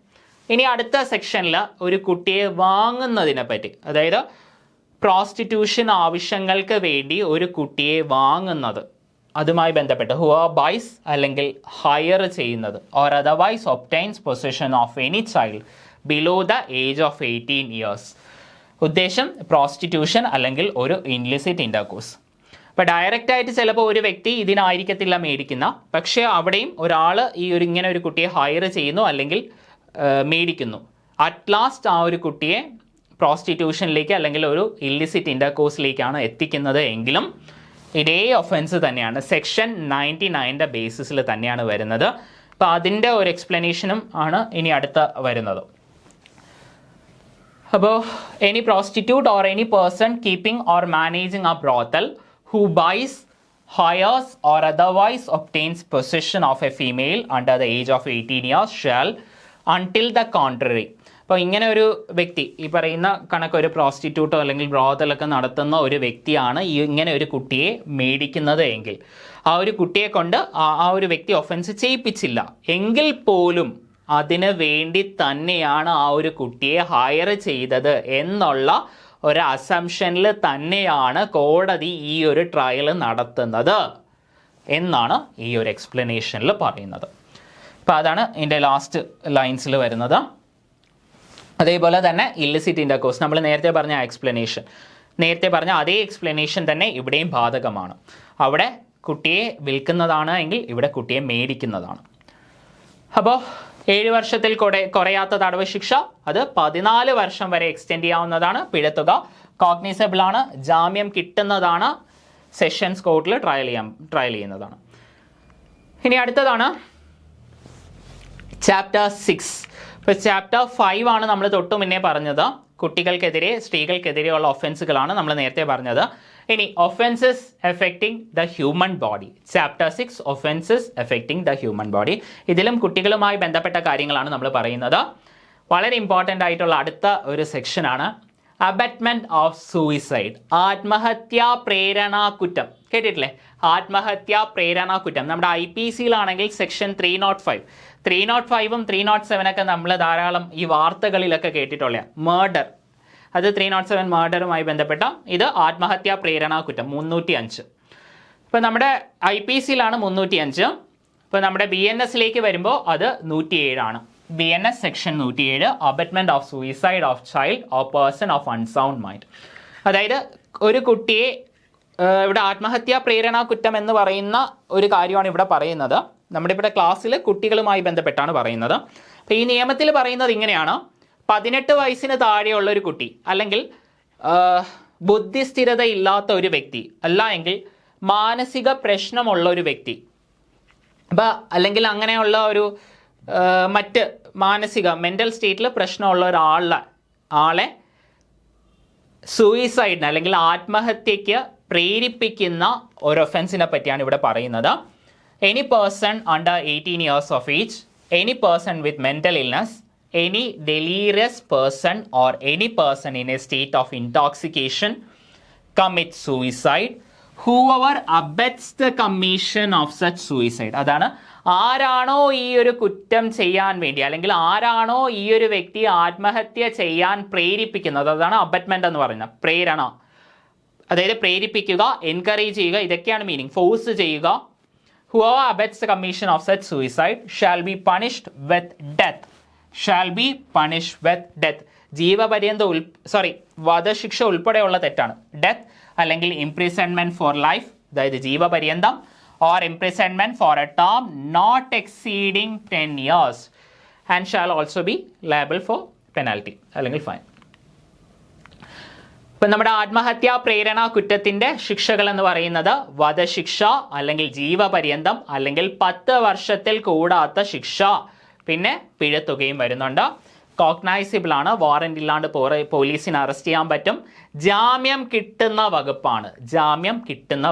ഇനി അടുത്ത സെക്ഷനിൽ ഒരു കുട്ടിയെ വാങ്ങുന്നതിനെ പറ്റി, അതായത് പ്രോസ്റ്റിറ്റ്യൂഷൻ ആവശ്യങ്ങൾക്ക് വേണ്ടി ഒരു കുട്ടിയെ വാങ്ങുന്നത്, അതുമായി ബന്ധപ്പെട്ട് ഹുവ ബൈസ് അല്ലെങ്കിൽ ഹയർ ചെയ്യുന്നത് or otherwise obtains possession of any child below the age of 18 years. ഉദ്ദേശം പ്രോസ്റ്റിറ്റ്യൂഷൻ അല്ലെങ്കിൽ ഒരു ഇൻലിസിറ്റ് ഇൻ്റർകോഴ്സ്. അപ്പോൾ ഡയറക്റ്റ് ആയിട്ട് ചിലപ്പോൾ ഒരു വ്യക്തി ഇതിനായിരിക്കത്തില്ല മേടിക്കുന്ന, പക്ഷേ അവിടെയും ഒരാൾ ഇങ്ങനെ ഒരു കുട്ടിയെ ഹയർ ചെയ്യുന്നു അല്ലെങ്കിൽ മേടിക്കുന്നു. അറ്റ് ലാസ്റ്റ് ആ ഒരു കുട്ടിയെ പ്രോസ്റ്റിറ്റ്യൂഷനിലേക്ക് അല്ലെങ്കിൽ ഒരു ഇല്ലിസിറ്റ് ഇൻ്റർകോഴ്സിലേക്കാണ് എത്തിക്കുന്നത് എങ്കിലും ഇതേ ഒഫൻസ് തന്നെയാണ്, സെക്ഷൻ 99 ബേസിസിൽ തന്നെയാണ് വരുന്നത്. അപ്പോൾ അതിൻ്റെ ഒരു എക്സ്പ്ലനേഷനും ആണ് ഇനി അടുത്ത വരുന്നത്. അപ്പോൾ any prostitute or any person keeping or managing A brothel who buys, hires or otherwise obtains possession of a female under the age of 18 years shall until the contrary. അപ്പോൾ ഇങ്ങനെ ഒരു വ്യക്തി ഈ പറയുന്ന കണക്കൊരു പ്രോസ്റ്റിറ്റ്യൂട്ടോ അല്ലെങ്കിൽ ബ്രോത്തലൊക്കെ നടത്തുന്ന ഒരു വ്യക്തിയാണ് ഇങ്ങനെ ഒരു കുട്ടിയെ മേടിക്കുന്നത് എങ്കിൽ ആ ഒരു കുട്ടിയെ കൊണ്ട് ആ ഒരു വ്യക്തി ഒഫൻസ് ചെയ്യിപ്പിച്ചില്ല എങ്കിൽ പോലും അതിന് വേണ്ടി തന്നെയാണ് ആ ഒരു കുട്ടിയെ ഹയർ ചെയ്തത് എന്നുള്ള ഒരു അസംഷനിൽ തന്നെയാണ് കോടതി ഈ ഒരു ട്രയൽ നടത്തുന്നത് എന്നാണ് ഈ ഒരു എക്സ്പ്ലനേഷനിൽ പറയുന്നത്. അപ്പോൾ അതാണ് ഇതിൻ്റെ ലാസ്റ്റ് ലൈൻസിൽ വരുന്നത്. അതേപോലെ തന്നെ ഇല്ലിസിറ്റ് ഇൻ്റർകോഴ്സ് നമ്മൾ നേരത്തെ പറഞ്ഞ നേരത്തെ പറഞ്ഞ അതേ എക്സ്പ്ലനേഷൻ തന്നെ ഇവിടെയും ബാധകമാണ്. അവിടെ കുട്ടിയെ വിൽക്കുന്നതാണ് എങ്കിൽ ഇവിടെ കുട്ടിയെ മേടിക്കുന്നതാണ്. അപ്പോൾ 7 വർഷത്തിൽ കുറയാത്ത തടവ് ശിക്ഷ, അത് 14 വർഷം വരെ എക്സ്റ്റെൻഡ് ചെയ്യാവുന്നതാണ്. പിഴത്തുക കോഗ്നിസബിൾ ആണ്, ജാമ്യം കിട്ടുന്നതാണ്, സെഷൻസ് കോർട്ടിൽ ട്രയൽ ചെയ്യുന്നതാണ്. ഇനി അടുത്തതാണ് ചാപ്റ്റർ 6. ഇപ്പോൾ ചാപ്റ്റർ 5 ആണ് നമ്മൾ തൊട്ട് മുന്നേ പറഞ്ഞത്. കുട്ടികൾക്കെതിരെ സ്ത്രീകൾക്കെതിരെയുള്ള ഒഫൻസുകളാണ് നമ്മൾ നേരത്തെ പറഞ്ഞത്. ഇനി offences affecting the human body, chapter 6 offences affecting the human body. ഇതിലും കുട്ടികളുമായി ബന്ധപ്പെട്ട കാര്യങ്ങളാണ് നമ്മൾ പറയുന്നത്. വളരെ ഇമ്പോർട്ടൻ്റ് ആയിട്ടുള്ള അടുത്ത ഒരു സെക്ഷനാണ് അബറ്റ്മെൻറ്റ് ഓഫ് സൂയിസൈഡ്, ആത്മഹത്യാ പ്രേരണാ കുറ്റം. കേട്ടിട്ടില്ലേ? ആത്മഹത്യാ പ്രേരണാ കുറ്റം നമ്മുടെ IPCയിലാണെങ്കിൽ സെക്ഷൻ 305, 305ഉം 307 ഒക്കെ നമ്മൾ ധാരാളം ഈ വാർത്തകളിലൊക്കെ കേട്ടിട്ടുള്ള മർഡർ, അത് 307 മർഡറുമായി ബന്ധപ്പെട്ട, ഇത് ആത്മഹത്യാ പ്രേരണാ കുറ്റം 305. ഇപ്പോൾ നമ്മുടെ IPCയിലാണ് 305. ഇപ്പോൾ നമ്മുടെ BNSലേക്ക് വരുമ്പോൾ അത് 107 ആണ്. BNS section 107 abetment of suicide of child or person of unsound mind. അതായത് ഒരു കുട്ടിയെ ഇവിടെ ആത്മഹത്യാ പ്രേരണാ കുറ്റം എന്ന് പറയുന്ന ഒരു കാര്യമാണ് ഇവിടെ പറയുന്നത്. നമ്മുടെ ഇവിടെ ക്ലാസ്സിൽ കുട്ടികളുമായി ബന്ധപ്പെട്ടാണ് പറയുന്നത്. അപ്പോൾ ഈ നിയമത്തിൽ പറയുന്നത് ഇങ്ങനെയാണ്: 18 വയസ്സിന് താഴെയുള്ള ഒരു കുട്ടി അല്ലെങ്കിൽ ബുദ്ധിസ്ഥിരത ഇല്ലാത്ത ഒരു വ്യക്തി, അല്ല എങ്കിൽ മാനസിക പ്രശ്നമുള്ള ഒരു വ്യക്തി, അപ്പോൾ അല്ലെങ്കിൽ അങ്ങനെയുള്ള ഒരു മറ്റ് മെൻ്റൽ സ്റ്റേറ്റിൽ പ്രശ്നമുള്ള ആളെ സൂയിസൈഡിന് അല്ലെങ്കിൽ ആത്മഹത്യയ്ക്ക് പ്രേരിപ്പിക്കുന്ന ഒരു ഒഫൻസിനെ പറ്റിയാണ് ഇവിടെ പറയുന്നത്. any person under 18 years of age, any person with mental illness, any delirious person or any person in a state of intoxication commits suicide, whoever abets the commission of such suicide. അതാണ് ആരാണോ ഈ ഒരു കുറ്റം ചെയ്യാൻ വേണ്ടി അല്ലെങ്കിൽ ആരാണോ ഈ ഒരു വ്യക്തി ആത്മഹത്യ ചെയ്യാൻ പ്രേരിപ്പിക്കുന്നത്, അതാണ് അബറ്റ്മെന്റ് എന്ന് പറയുന്നത്. പ്രേരണ, അതായത് പ്രേരിപ്പിക്കുക, എൻകറേജ് ചെയ്യുക, ഇതൊക്കെയാണ് മീനിങ്. ഫോഴ്സ് ചെയ്യുക. Whoever abets the commission of such suicide shall be punished with death. Shall be punished with death. ജീവപര്യന്ത വധശിക്ഷ ഉൾപ്പെടെയുള്ള തെറ്റാണ്. ഡെത്ത് അല്ലെങ്കിൽ ഇംപ്രിസൺമെന്റ് ഫോർ ലൈഫ്, അതായത് ജീവപര്യന്തം, or imprisonment for a term not exceeding 10 years and shall also be liable for penalty അല്ലെങ്കിൽ fine. ഇപ്പം നമ്മുടെ ആത്മഹത്യാ പ്രേരണ കുറ്റത്തിൻ്റെ ശിക്ഷകൾ എന്ന് പറയുന്നത് വധശിക്ഷ അല്ലെങ്കിൽ ജീവപര്യന്തം അല്ലെങ്കിൽ 10 വർഷത്തിൽ കൂടാത്ത ശിക്ഷ, പിന്നെ പിഴത്തുകയും വരുന്നുണ്ട്. കോഗ്നൈസിബിൾ ആണ്, വാറന്റ് ഇല്ലാണ്ട് പോലീസിന് അറസ്റ്റ് ചെയ്യാൻ പറ്റും. ജാമ്യം കിട്ടുന്ന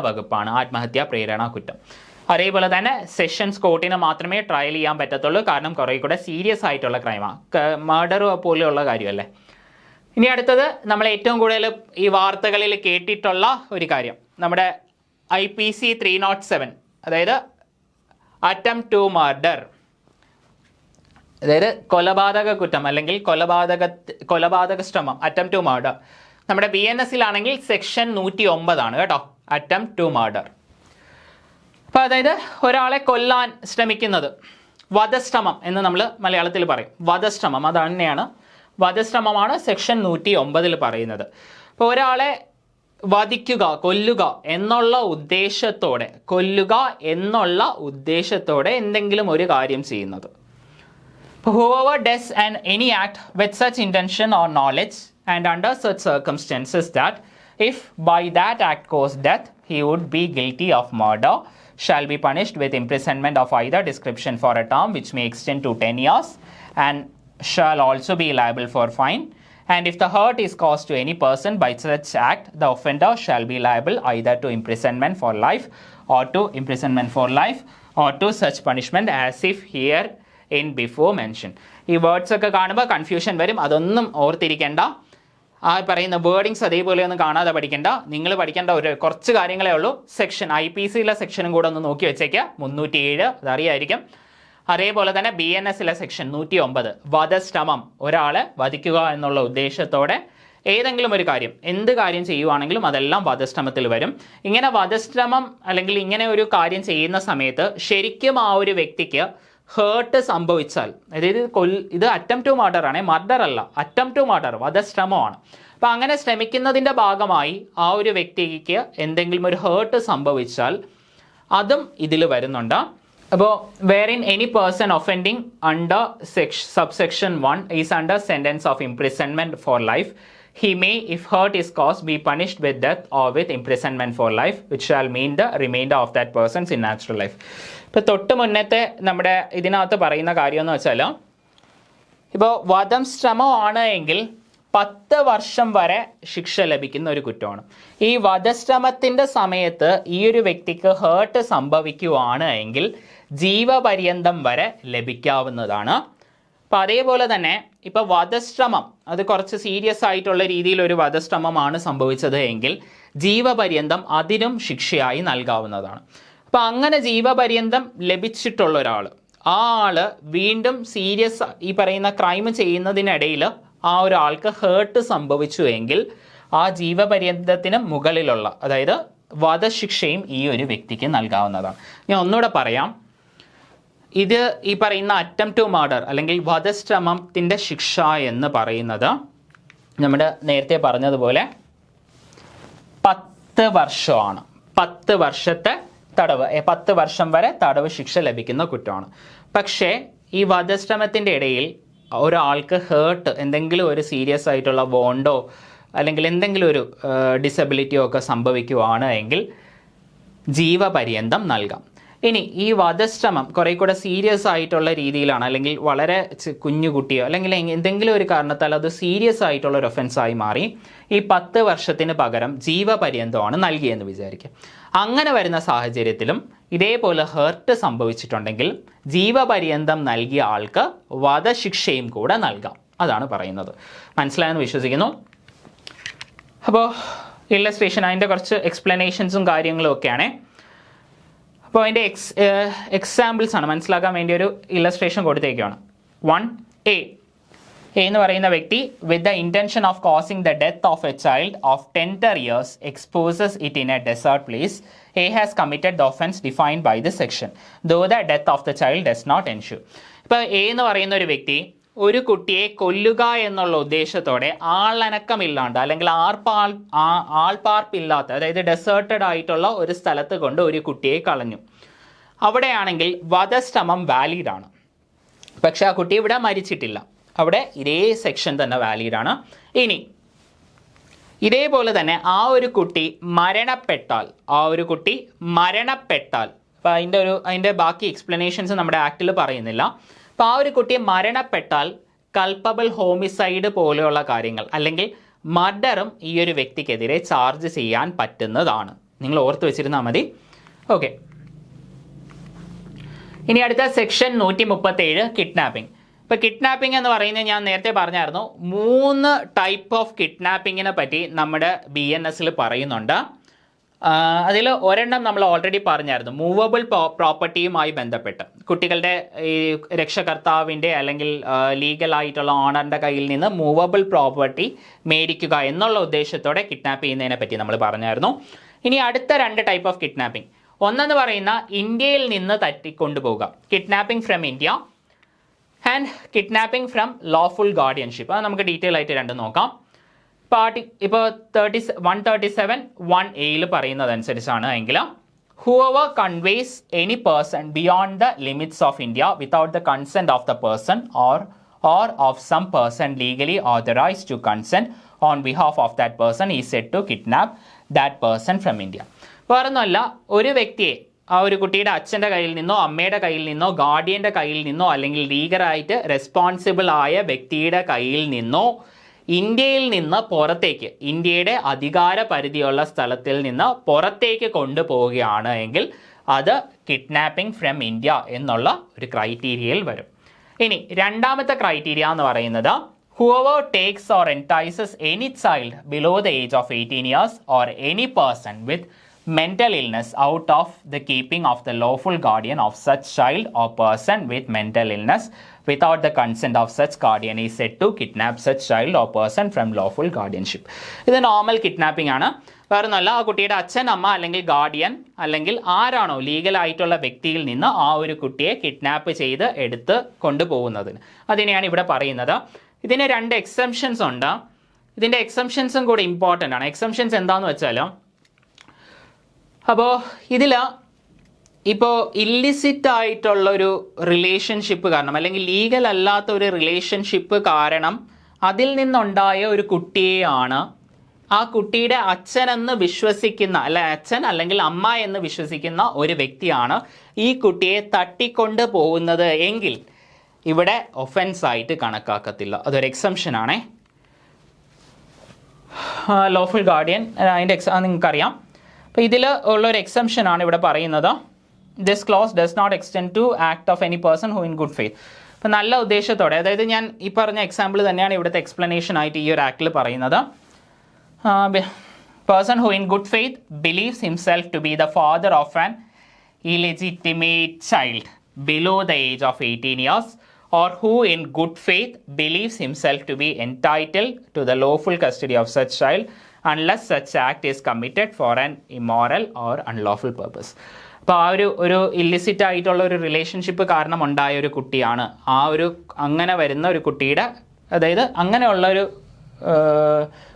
വകുപ്പാണ് ആത്മഹത്യാ പ്രേരണ കുറ്റം. അതേപോലെ തന്നെ സെഷൻസ് കോർട്ടിന് മാത്രമേ ട്രയൽ ചെയ്യാൻ പറ്റത്തുള്ളൂ, കാരണം കുറേ കൂടെ സീരിയസ് ആയിട്ടുള്ള ക്രൈമാണ്, മർഡർ പോലെയുള്ള കാര്യമല്ലേ. ഇനി അടുത്തത് നമ്മൾ ഏറ്റവും കൂടുതൽ ഈ വാർത്തകളിൽ കേട്ടിട്ടുള്ള ഒരു കാര്യം, നമ്മുടെ IPC 307, അതായത് അറ്റംപ്റ്റ് ടു മർഡർ, അതായത് കൊലപാതക കുറ്റം അല്ലെങ്കിൽ കൊലപാതക ശ്രമം, അറ്റംപ്റ്റ് ടു മർഡർ. നമ്മുടെ BNS-ലാണെങ്കിൽ സെക്ഷൻ 109 ആണ് കേട്ടോ, അറ്റംപ്റ്റ് ടു മർഡർ. അപ്പോൾ അതായത് ഒരാളെ കൊല്ലാൻ ശ്രമിക്കുന്നത്, വധശ്രമം എന്ന് നമ്മൾ മലയാളത്തിൽ പറയും. വധശ്രമം അത് തന്നെയാണ്, വധശ്രമമാണ് സെക്ഷൻ 109 പറയുന്നത്. അപ്പോൾ ഒരാളെ വധിക്കുക, കൊല്ലുക എന്നുള്ള ഉദ്ദേശത്തോടെ എന്തെങ്കിലും ഒരു കാര്യം ചെയ്യുന്നത്. Whoever does any act with such intention or knowledge and under such circumstances that if by that act caused death he would be guilty of murder shall be punished with imprisonment of either description for a term which may extend to 10 years and shall also be liable for fine. And if the hurt is caused to any person by such act, the offender shall be liable either to imprisonment for life or to such punishment as if here in before mentioned. ഈ words ഒക്കെ കാണുമ്പോൾ confusion വരും, അതൊന്നും ഓർത്തിരിക്കേണ്ട. ആ പറയുന്ന wordings അതേപോലെ ഒന്നും കാണാതെ പഠിക്കേണ്ട. നിങ്ങൾ പഠിക്കേണ്ട കുറച്ച് കാര്യങ്ങളേ ഉള്ളൂ. സെക്ഷൻ IPC-ലെ സെക്ഷനും കൂടെ ഒന്ന് നോക്കി വെച്ചേക്കുക, 307 അതറിയായിരിക്കും. അതേപോലെ തന്നെ BNS-ലെ സെക്ഷൻ 109, വധശ്രമം, ഒരാളെ വധിക്കുക എന്നുള്ള ഉദ്ദേശത്തോടെ ഏതെങ്കിലും ഒരു കാര്യം, എന്ത് കാര്യം ചെയ്യുവാണെങ്കിലും അതെല്ലാം വധശ്രമത്തിൽ വരും. ഇങ്ങനെ വധശ്രമം അല്ലെങ്കിൽ ഇങ്ങനെ ഒരു കാര്യം ചെയ്യുന്ന സമയത്ത് ശരിക്കും ആ ഒരു വ്യക്തിക്ക് ഹേർട്ട് സംഭവിച്ചാൽ, അതായത് ഇത് അറ്റംപ്റ്റ് ടു മർഡർ ആണ്, മർഡർ അല്ല, അറ്റംപ്റ്റ് ടു മർഡർ, വധശ്രമമാണ്. അപ്പോൾ അങ്ങനെ ശ്രമിക്കുന്നതിൻ്റെ ഭാഗമായി ആ ഒരു വ്യക്തിക്ക് എന്തെങ്കിലും ഒരു ഹേർട്ട് സംഭവിച്ചാൽ അതും ഇതിൽ വരുന്നുണ്ട്. അപ്പോൾ wherein any person offending under subsection 1 is under sentence of imprisonment for life, he may, if hurt is caused, be punished with death or with imprisonment for life, which shall mean the remainder of that person's in natural life. ഇപ്പോൾ തൊട്ട് മുന്നത്തെ നമ്മുടെ ഇതിനകത്ത് പറയുന്ന കാര്യം എന്ന് വെച്ചാൽ, ഇപ്പോൾ വധം ശ്രമമാണ് എങ്കിൽ 10 വർഷം വരെ ശിക്ഷ ലഭിക്കുന്ന ഒരു കുറ്റമാണ്. ഈ വധശ്രമത്തിൻ്റെ സമയത്ത് ഈ ഒരു വ്യക്തിക്ക് ഹേർട്ട് സംഭവിക്കുകയാണ് എങ്കിൽ ജീവപര്യന്തം വരെ ലഭിക്കാവുന്നതാണ്. അപ്പം അതേപോലെ തന്നെ ഇപ്പോൾ വധശ്രമം അത് കുറച്ച് സീരിയസ് ആയിട്ടുള്ള രീതിയിൽ ഒരു വധശ്രമമാണ് സംഭവിച്ചത് എങ്കിൽ ജീവപര്യന്തം അതിനും ശിക്ഷയായി നൽകാവുന്നതാണ്. അപ്പം അങ്ങനെ ജീവപര്യന്തം ലഭിച്ചിട്ടുള്ള ഒരാൾ, ആ ആൾ വീണ്ടും സീരിയസ് ഈ പറയുന്ന ക്രൈം ചെയ്യുന്നതിനിടയിൽ ആ ഒരാൾക്ക് ഹേർട്ട് സംഭവിച്ചു എങ്കിൽ ആ ജീവപര്യന്തത്തിന് മുകളിലുള്ള, അതായത് വധശിക്ഷയും ഈ ഒരു വ്യക്തിക്ക് നൽകാവുന്നതാണ്. ഞാൻ ഒന്നുകൂടെ പറയാം, ഇത് ഈ പറയുന്ന അറ്റംപ്റ്റ് ടു മർഡർ അല്ലെങ്കിൽ വധശ്രമത്തിൻ്റെ ശിക്ഷ എന്ന് പറയുന്നത് നമ്മുടെ നേരത്തെ പറഞ്ഞതുപോലെ 10 വർഷമാണ്. 10 വർഷത്തെ തടവ്, 10 വർഷം വരെ തടവ് ശിക്ഷ ലഭിക്കുന്ന കുറ്റമാണ്. പക്ഷേ ഈ വധശ്രമത്തിൻ്റെ ഇടയിൽ ഒരാൾക്ക് ഹേർട്ട്, എന്തെങ്കിലും ഒരു സീരിയസ് ആയിട്ടുള്ള വോണ്ടോ അല്ലെങ്കിൽ എന്തെങ്കിലും ഒരു ഡിസബിലിറ്റിയോ ഒക്കെ സംഭവിക്കുകയാണ് എങ്കിൽ ജീവപര്യന്തം നൽകാം. ഇനി ഈ വധശ്രമം കുറെ കൂടെ സീരിയസ് ആയിട്ടുള്ള രീതിയിലാണ്, അല്ലെങ്കിൽ വളരെ കുഞ്ഞു കുട്ടിയോ അല്ലെങ്കിൽ എന്തെങ്കിലും ഒരു കാരണത്താൽ അത് സീരിയസ് ആയിട്ടുള്ള ഒരു ഒഫൻസായി മാറി ഈ 10 വർഷത്തിന് പകരം ജീവപര്യന്തമാണ് നൽകിയെന്ന് വിചാരിക്കുക. അങ്ങനെ വരുന്ന സാഹചര്യത്തിലും ഇതേപോലെ ഹേർട്ട് സംഭവിച്ചിട്ടുണ്ടെങ്കിൽ ജീവപര്യന്തം നൽകിയ ആൾക്ക് വധശിക്ഷയും കൂടെ നൽകാം. അതാണ് പറയുന്നത്. മനസ്സിലായെന്ന് വിശ്വസിക്കുന്നു. അപ്പോൾ ഇല്ലസ്ട്രേഷൻ അതിൻ്റെ കുറച്ച് എക്സ്പ്ലനേഷൻസും കാര്യങ്ങളും ഒക്കെയാണ്. അപ്പോൾ അതിൻ്റെ എക്സാമ്പിൾസ് ആണ് മനസ്സിലാക്കാൻ വേണ്ടി ഒരു ഇല്ലസ്ട്രേഷൻ കൊടുത്തേക്കാണ്. 1A എന്ന് പറയുന്ന വ്യക്തി with the intention of causing the death of a child of 10 years exposes it in a desert place. A has committed the offence defined by this section, though the death of the child does not ensue. ഇപ്പോൾ A എന്ന് പറയുന്ന ഒരു വ്യക്തി ഒരു കുട്ടിയെ കൊല്ലുക എന്നുള്ള ഉദ്ദേശത്തോടെ ആളനക്കമില്ലാണ്ട് അല്ലെങ്കിൽ ആൾപ്പാർപ്പില്ലാത്ത, അതായത് ഡെസേർട്ടഡ് ആയിട്ടുള്ള ഒരു സ്ഥലത്ത് കൊണ്ട് ഒരു കുട്ടിയെ കളഞ്ഞു. അവിടെയാണെങ്കിൽ വധശ്രമം വാലിഡ് ആണ്. പക്ഷെ ആ കുട്ടി ഇവിടെ മരിച്ചിട്ടില്ല. അവിടെ ഇതേ സെക്ഷൻ തന്നെ വാലിഡ് ആണ്. ഇനി ഇതേപോലെ തന്നെ ആ ഒരു കുട്ടി മരണപ്പെട്ടാൽ അപ്പോൾ അതിൻ്റെ ബാക്കി എക്സ്പ്ലനേഷൻസ് നമ്മുടെ ആക്റ്റിൽ പറയുന്നില്ല. അപ്പോൾ ആ ഒരു കുട്ടി മരണപ്പെട്ടാൽ കൾപ്പബിൾ ഹോമിസൈഡ് പോലെയുള്ള കാര്യങ്ങൾ അല്ലെങ്കിൽ മർഡറും ഈ ഒരു വ്യക്തിക്കെതിരെ ചാർജ് ചെയ്യാൻ പറ്റുന്നതാണ്. നിങ്ങൾ ഓർത്ത് വെച്ചിരുന്നാൽ മതി. ഓക്കെ, ഇനി അടുത്ത സെക്ഷൻ 137 കിഡ്നാപ്പിംഗ്. ഇപ്പോൾ കിഡ്നാപ്പിംഗ് എന്ന് പറയുന്നത് ഞാൻ നേരത്തെ പറഞ്ഞായിരുന്നു, 3 ടൈപ്പ് ഓഫ് കിഡ്നാപ്പിങ്ങിനെ പറ്റി നമ്മുടെ BNSൽ പറയുന്നുണ്ട്. അതിൽ ഒരെണ്ണം നമ്മൾ ഓൾറെഡി പറഞ്ഞായിരുന്നു, മൂവബിൾ പ്രോപ്പർട്ടിയുമായി ബന്ധപ്പെട്ട് കുട്ടികളുടെ ഈ രക്ഷകർത്താവിൻ്റെ അല്ലെങ്കിൽ ലീഗലായിട്ടുള്ള ഓണറിൻ്റെ കയ്യിൽ നിന്ന് മൂവബിൾ പ്രോപ്പർട്ടി മേടിക്കുക എന്നുള്ള ഉദ്ദേശത്തോടെ കിഡ്നാപ്പ് ചെയ്യുന്നതിനെ പറ്റി നമ്മൾ പറഞ്ഞായിരുന്നു. ഇനി അടുത്ത 2 ടൈപ്പ് ഓഫ് കിഡ്നാപ്പിംഗ്. ഒന്നെന്ന് പറയുന്ന ഇന്ത്യയിൽ നിന്ന് തട്ടിക്കൊണ്ടുപോകുക, kidnapping from India, and kidnapping from lawful guardianship. അത് നമുക്ക് ഡീറ്റെയിൽ ആയിട്ട് രണ്ടും നോക്കാം. ഇപ്പോൾ 137(1)(a) പറയുന്നതനുസരിച്ചാണ് എങ്കിൽ whoever conveys any person beyond the limits of India without the consent of the person or of some person legally authorized to consent on behalf of that person is said to kidnap that person from India. വേറൊന്നുമല്ല, ഒരു വ്യക്തിയെ ആ ഒരു കുട്ടിയുടെ അച്ഛൻ്റെ കയ്യിൽ നിന്നോ അമ്മയുടെ കയ്യിൽ നിന്നോ ഗാർഡിയൻ്റെ കയ്യിൽ നിന്നോ അല്ലെങ്കിൽ ലീഗലായിട്ട് റെസ്പോൺസിബിൾ ആയ വ്യക്തിയുടെ കയ്യിൽ നിന്നോ ഇന്ത്യയിൽ നിന്ന് പുറത്തേക്ക്, ഇന്ത്യയുടെ അധികാര പരിധിയുള്ള സ്ഥലത്തിൽ നിന്ന് പുറത്തേക്ക് കൊണ്ടുപോവുകയാണ് എങ്കിൽ അത് കിഡ്നാപ്പിംഗ് ഫ്രം ഇന്ത്യ എന്നുള്ള ഒരു ക്രൈറ്റീരിയയിൽ വരും. ഇനി രണ്ടാമത്തെ ക്രൈറ്റീരിയ എന്ന് പറയുന്നത് whoever takes or entices any child below the age of 18 years or any person with mental illness out of the keeping of the lawful guardian of such child or person with mental illness without the consent of such guardian is said to kidnap such child or person from lawful guardianship. ഇത് normal kidnapping ആണ്. വേറൊന്നുമല്ല, ആ കുട്ടിയുടെ അച്ഛൻ, അമ്മ അല്ലെങ്കിൽ guardian അല്ലെങ്കിൽ ആരാണോ ലീഗലായിട്ടുള്ള വ്യക്തിയിൽ നിന്ന് ആ ഒരു കുട്ടിയെ കിഡ്നാപ്പ് ചെയ്ത് എടുത്ത് കൊണ്ടുപോകുന്നതിന്, അതിനെയാണ് ഇവിടെ പറയുന്നത്. ഇതിന് 2 എക്സംഷൻസ് ഉണ്ട്. ഇതിൻ്റെ എക്സംഷൻസും കൂടെ ഇമ്പോർട്ടൻ്റ് ആണ്. എക്സംഷൻസ് എന്താണെന്ന് വെച്ചാൽ, അപ്പോൾ ഇതിൽ ഇപ്പോൾ ഇല്ലിസിറ്റ് ആയിട്ടുള്ളൊരു റിലേഷൻഷിപ്പ് കാരണം അല്ലെങ്കിൽ ലീഗൽ അല്ലാത്ത ഒരു റിലേഷൻഷിപ്പ് കാരണം അതിൽ നിന്നുണ്ടായ ഒരു കുട്ടിയെയാണ് ആ കുട്ടിയുടെ അച്ഛനെന്ന് വിശ്വസിക്കുന്ന അച്ഛൻ അല്ലെങ്കിൽ അമ്മ എന്ന് വിശ്വസിക്കുന്ന ഒരു വ്യക്തിയാണ് ഈ കുട്ടിയെ തട്ടിക്കൊണ്ട് പോകുന്നത് എങ്കിൽ ഇവിടെ ഒഫൻസ് ആയിട്ട് കണക്കാക്കത്തില്ല. അതൊരു എക്സംഷൻ ആണേ. ലോഫുൾ ഗാർഡിയൻ അതിൻ്റെ നിങ്ങൾക്കറിയാം. അപ്പോൾ ഇതിൽ ഉള്ളൊരു എക്സംഷൻ ആണ് ഇവിടെ പറയുന്നത്. This clause does not extend to act of any person who in good faith. അപ്പോൾ നല്ല ഉദ്ദേശത്തോടെ, അതായത് ഞാൻ ഈ പറഞ്ഞ എക്സാമ്പിൾ തന്നെയാണ് ഇവിടുത്തെ എക്സ്പ്ലനേഷൻ ആയിട്ട് ഈ ഒരു ആക്ടിൽ പറയുന്നത്. Person who in good faith believes himself to be the father of an illegitimate child below the age of 18 years or who in good faith believes himself to be entitled to the lawful custody of such child unless such act is committed for an immoral or unlawful purpose. അപ്പോൾ ആ ഒരു illicit ആയിട്ടുള്ള ഒരു relationship കാരണം ഉണ്ടായ ഒരു കുട്ടിയാണ് അങ്ങനെ വരുന്ന ഒരു കുട്ടിയുടെ, അതായത് അങ്ങനെയുള്ളൊരു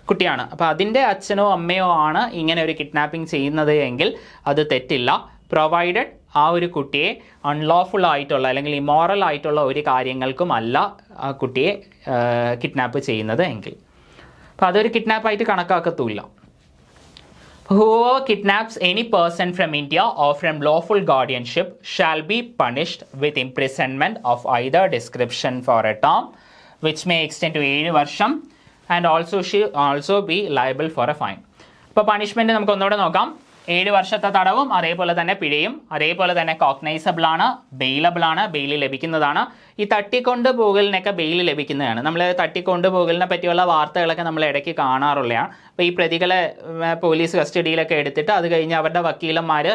കുട്ടിയാണ്. അപ്പോൾ അതിൻ്റെ അച്ഛനോ അമ്മയോ ആണ് ഇങ്ങനെ ഒരു കിഡ്നാപ്പിംഗ് ചെയ്യുന്നത് എങ്കിൽ അത് തെറ്റില്ല, പ്രൊവൈഡഡ് ആ ഒരു കുട്ടിയെ അൺലോഫുൾ ആയിട്ടുള്ള അല്ലെങ്കിൽ ഇമോറൽ ആയിട്ടുള്ള ഒരു കാര്യങ്ങൾക്കും അല്ല ആ കുട്ടിയെ കിഡ്നാപ്പ് ചെയ്യുന്നത് എങ്കിൽ. അപ്പോൾ അതൊരു കിഡ്നാപ്പായിട്ട് കണക്കാക്കത്തുമില്ല. Whoever kidnaps any person from India or from lawful guardianship shall be punished with imprisonment of either description for a term which may extend to 7 വർഷം and also be liable for a fine. ഇപ്പോൾ punishment നമുക്ക് ഒന്നുകൂടെ നോക്കാം. 7 വർഷത്തെ തടവും അതേപോലെ തന്നെ പിഴയും, അതേപോലെ തന്നെ കോഗ്നൈസബിൾ ആണ്, ബെയിലബിൾ ആണ്, ബെയിൽ ലഭിക്കുന്നതാണ്. ഈ തട്ടിക്കൊണ്ട് പോകലിനൊക്കെ ബെയിൽ ലഭിക്കുന്നതാണ്. നമ്മൾ തട്ടിക്കൊണ്ട് പോകലിനെ പറ്റിയുള്ള വാർത്തകളൊക്കെ നമ്മൾ ഇടയ്ക്ക് കാണാറുള്ളതാണ്. അപ്പോൾ ഈ പ്രതികളെ പോലീസ് കസ്റ്റഡിയിലൊക്കെ എടുത്തിട്ട് അത് കഴിഞ്ഞ് അവരുടെ വക്കീലന്മാർ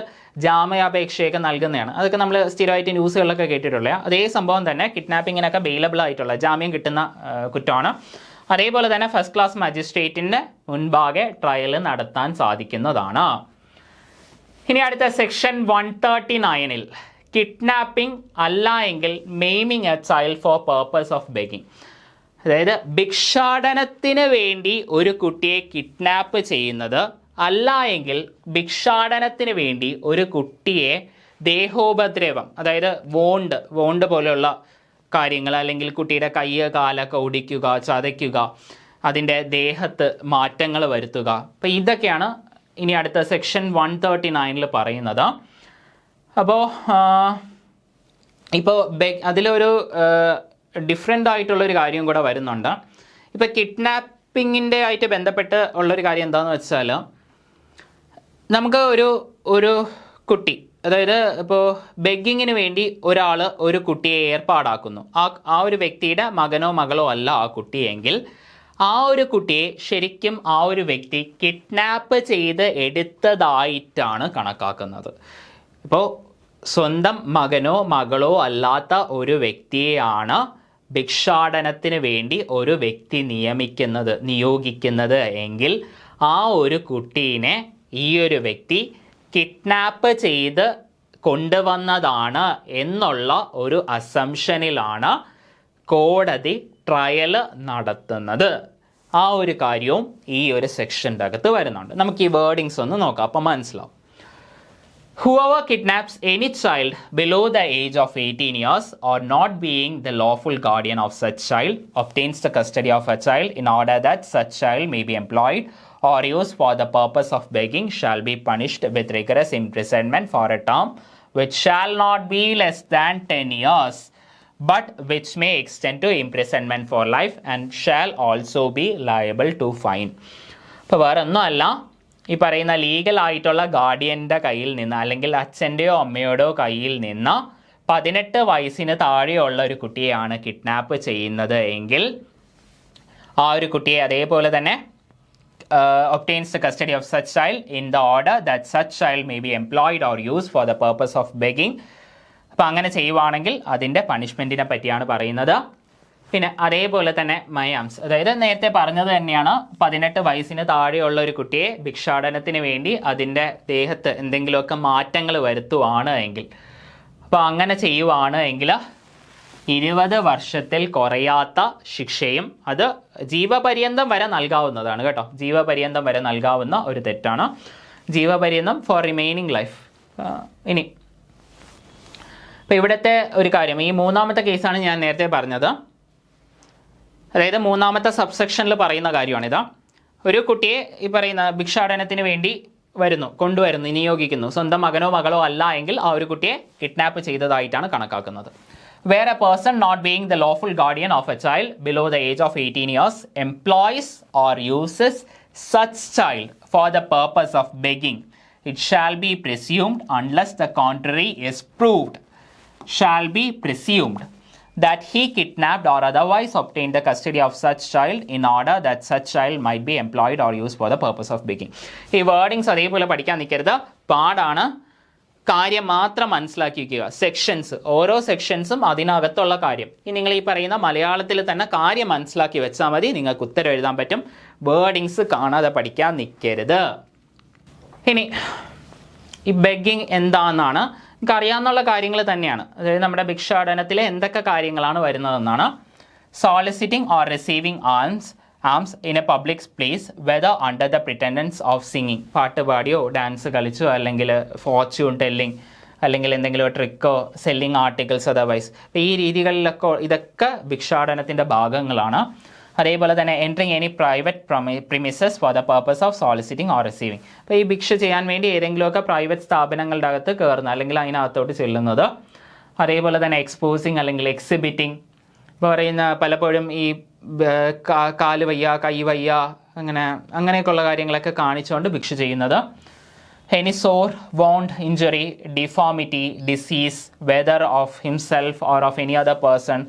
ജാമ്യാപേക്ഷയൊക്കെ നൽകുന്നതാണ്. അതൊക്കെ നമ്മൾ സ്ഥിരമായിട്ട് ന്യൂസുകളിലൊക്കെ കേട്ടിട്ടുള്ളത്. അതേ സംഭവം തന്നെ കിഡ്നാപ്പിങ്ങിനൊക്കെ ബെയിലബിൾ ആയിട്ടുള്ള ജാമ്യം കിട്ടുന്ന കുറ്റമാണ്. അതേപോലെ തന്നെ ഫസ്റ്റ് ക്ലാസ് മജിസ്ട്രേറ്റിൻ്റെ മുൻപാകെ ട്രയൽ നടത്താൻ സാധിക്കുന്നതാണ്. ഇനി അടുത്ത സെക്ഷൻ 139-ൽ കിഡ്നാപ്പിംഗ് അല്ല എങ്കിൽ maiming a child for purpose of begging, അതായത് ഭിക്ഷാടനത്തിന് വേണ്ടി ഒരു കുട്ടിയെ കിഡ്നാപ്പ് ചെയ്യുന്നത് അല്ല എങ്കിൽ ഭിക്ഷാടനത്തിന് വേണ്ടി ഒരു കുട്ടിയെ ദേഹോപദ്രവം, അതായത് വോണ്ട് പോലെയുള്ള കാര്യങ്ങൾ, അല്ലെങ്കിൽ കുട്ടിയുടെ കയ്യ് കാലൊക്കെ ഒടിക്കുക, ചതയ്ക്കുക, അതിൻ്റെ ദേഹത്ത് മാറ്റങ്ങൾ വരുത്തുക. അപ്പോൾ ഇതൊക്കെയാണ് ഇനി അടുത്ത സെക്ഷൻ 139-ൽ പറയുന്നത്. അപ്പോൾ ഇപ്പോൾ അതിലൊരു ഡിഫറെൻ്റ് ആയിട്ടുള്ളൊരു കാര്യം കൂടെ വരുന്നുണ്ട്. ഇപ്പോൾ കിഡ്നാപ്പിങ്ങിൻ്റെ ആയിട്ട് ബന്ധപ്പെട്ട് ഉള്ളൊരു കാര്യം എന്താണെന്ന് വെച്ചാൽ, നമുക്ക് ഒരു കുട്ടി, അതായത് ഇപ്പോൾ ബെഗ്ഗിങ്ങിന് വേണ്ടി ഒരാൾ ഒരു കുട്ടിയെ ഏർപ്പാടാക്കുന്നു. ആ ഒരു വ്യക്തിയുടെ മകനോ മകളോ അല്ല ആ കുട്ടിയെങ്കിൽ ആ ഒരു കുട്ടിയെ ശരിക്കും ആ ഒരു വ്യക്തി കിഡ്നാപ്പ് ചെയ്ത് എടുത്തതായിട്ടാണ് കണക്കാക്കുന്നത്. ഇപ്പോൾ സ്വന്തം മകനോ മകളോ അല്ലാത്ത ഒരു വ്യക്തിയെയാണ് ഭിക്ഷാടനത്തിന് വേണ്ടി ഒരു വ്യക്തി നിയോഗിക്കുന്നത് എങ്കിൽ ആ ഒരു കുട്ടീനെ ഈ ഒരു വ്യക്തി കിഡ്നാപ്പ് ചെയ്ത് കൊണ്ടുവന്നതാണ് എന്നുള്ള ഒരു അസംഷനിലാണ് കോടതി ട്രയൽ നടത്തുന്നത്. ആ ഒരു കാര്യവും ഈ ഒരു സെക്ഷൻ്റെ അകത്ത് വരുന്നുണ്ട്. നമുക്ക് ഈ വേർഡിങ്സ് ഒന്ന് നോക്കാം, അപ്പം മനസ്സിലാവും. Whoever kidnaps any child below the age of 18 years or not being the lawful guardian of such child obtains the custody of a child in order that such child may be employed or used for the purpose of begging shall be punished with rigorous imprisonment for a term which shall not be less than 10 years but which may extend to imprisonment for life and shall also be liable to fine. ഇപ്പോൾ വേറെ ഒന്നുമല്ല, ഈ പറയുന്ന ലീഗലായിട്ടുള്ള ഗാർഡിയൻ്റെ കയ്യിൽ നിന്ന്, അല്ലെങ്കിൽ അച്ഛൻ്റെയോ അമ്മയോടോ കയ്യിൽ നിന്ന് 18 വയസ്സിന് താഴെയുള്ള ഒരു കുട്ടിയെയാണ് കിഡ്നാപ്പ് ചെയ്യുന്നത് എങ്കിൽ ആ ഒരു കുട്ടിയെ അതേപോലെ തന്നെ obtains the custody of such child in the order that such child may be employed or used for the purpose of begging. അപ്പോൾ അങ്ങനെ ചെയ്യുവാണെങ്കിൽ അതിൻ്റെ പണിഷ്മെൻറ്റിനെ പറ്റിയാണ് പറയുന്നത്. പിന്നെ അതേപോലെ തന്നെ മയാംസ്, അതായത് നേരത്തെ പറഞ്ഞത് തന്നെയാണ്, 18 വയസ്സിന് താഴെയുള്ള ഒരു കുട്ടിയെ ഭിക്ഷാടനത്തിന് വേണ്ടി അതിൻ്റെ ദേഹത്ത് എന്തെങ്കിലുമൊക്കെ മാറ്റങ്ങൾ വരുത്തുവാണ് എങ്കിൽ, അപ്പോൾ അങ്ങനെ ചെയ്യുവാണ് എങ്കിൽ 20 വർഷത്തിൽ കുറയാത്ത ശിക്ഷയും, അത് ജീവപര്യന്തം വരെ നൽകാവുന്നതാണ് കേട്ടോ. ജീവപര്യന്തം വരെ നൽകാവുന്ന ഒരു തെറ്റാണ്. ജീവപര്യന്തം ഫോർ റിമൈനിങ് ലൈഫ്. ഇനി ഇപ്പോൾ ഇവിടുത്തെ ഒരു കാര്യം, ഈ മൂന്നാമത്തെ കേസാണ് ഞാൻ നേരത്തെ പറഞ്ഞത്. അതായത് മൂന്നാമത്തെ സബ്സെക്ഷനിൽ പറയുന്ന കാര്യമാണിത്. ഒരു കുട്ടിയെ ഈ പറയുന്ന ഭിക്ഷാടനത്തിന് വേണ്ടി കൊണ്ടുവരുന്നു, നിയോഗിക്കുന്നു. സ്വന്തം മകനോ മകളോ അല്ല എങ്കിൽ ആ ഒരു കുട്ടിയെ കിഡ്നാപ്പ് ചെയ്തതായിട്ടാണ് കണക്കാക്കുന്നത്. Where a person not being the lawful guardian of a child below the age of 18 years employs or uses such child for the purpose of begging, it shall be presumed unless the contrary is proved, shall be presumed that he kidnapped or otherwise obtained the custody of such child in order that such child might be employed or used for the purpose of begging. ഈ wordings അതേപോലെ പഠിക്കാൻ നിൽക്കരുത്, പാടാണ്. കാര്യം മാത്രം മനസ്സിലാക്കി വയ്ക്കുക. Sections, ഓരോ സെക്ഷൻസും അതിനകത്തുള്ള കാര്യം. ഇനി നിങ്ങൾ ഈ പറയുന്ന മലയാളത്തിൽ തന്നെ കാര്യം മനസ്സിലാക്കി വെച്ചാൽ മതി, നിങ്ങൾക്ക് ഉത്തരം എഴുതാൻ പറ്റും. വേർഡിങ്സ് കാണാതെ പഠിക്കാൻ നിൽക്കരുത്. ഇനി ഈ ബെഗ്ഗിങ് എന്താണെന്നാണ് നമുക്ക് അറിയാവുന്ന കാര്യങ്ങൾ തന്നെയാണ്. അതായത് നമ്മുടെ ഭിക്ഷാടനത്തിലെ എന്തൊക്കെ കാര്യങ്ങളാണ് വരുന്നതെന്നാണ്. Soliciting or receiving alms in a public place whether under the pretence of singing, പാട്ട് പാടിയോ ഡാൻസ് കളിച്ചോ, അല്ലെങ്കിൽ ഫോർച്യൂൺ ടെല്ലിങ്, അല്ലെങ്കിൽ എന്തെങ്കിലും ട്രിക്കോ, സെല്ലിങ് ആർട്ടിക്കിൾസ് അതർവൈസ്, ഈ രീതികളിലൊക്കെ ഇതൊക്കെ ഭിക്ഷാടനത്തിൻ്റെ ഭാഗങ്ങളാണ്. അതേപോലെ തന്നെ entering any private premises for the purpose of soliciting or receiving. അപ്പോൾ ഈ ഭിക്ഷ ചെയ്യാൻ വേണ്ടി ഏതെങ്കിലുമൊക്കെ പ്രൈവറ്റ് സ്ഥാപനങ്ങളുടെ അകത്ത് കയറുന്നത് അല്ലെങ്കിൽ അതിനകത്തോട്ട് ചെല്ലുന്നത്. അതേപോലെ തന്നെ എക്സ്പോസിങ് അല്ലെങ്കിൽ എക്സിബിറ്റിംഗ്, ഇപ്പോൾ പറയുന്ന പലപ്പോഴും ഈ കാല് വയ്യ കൈ വയ്യ അങ്ങനെയൊക്കെയുള്ള കാര്യങ്ങളൊക്കെ കാണിച്ചുകൊണ്ട് ഭിക്ഷ ചെയ്യുന്നത്. Any sore, wound, injury, deformity, disease, whether of himself or of any other person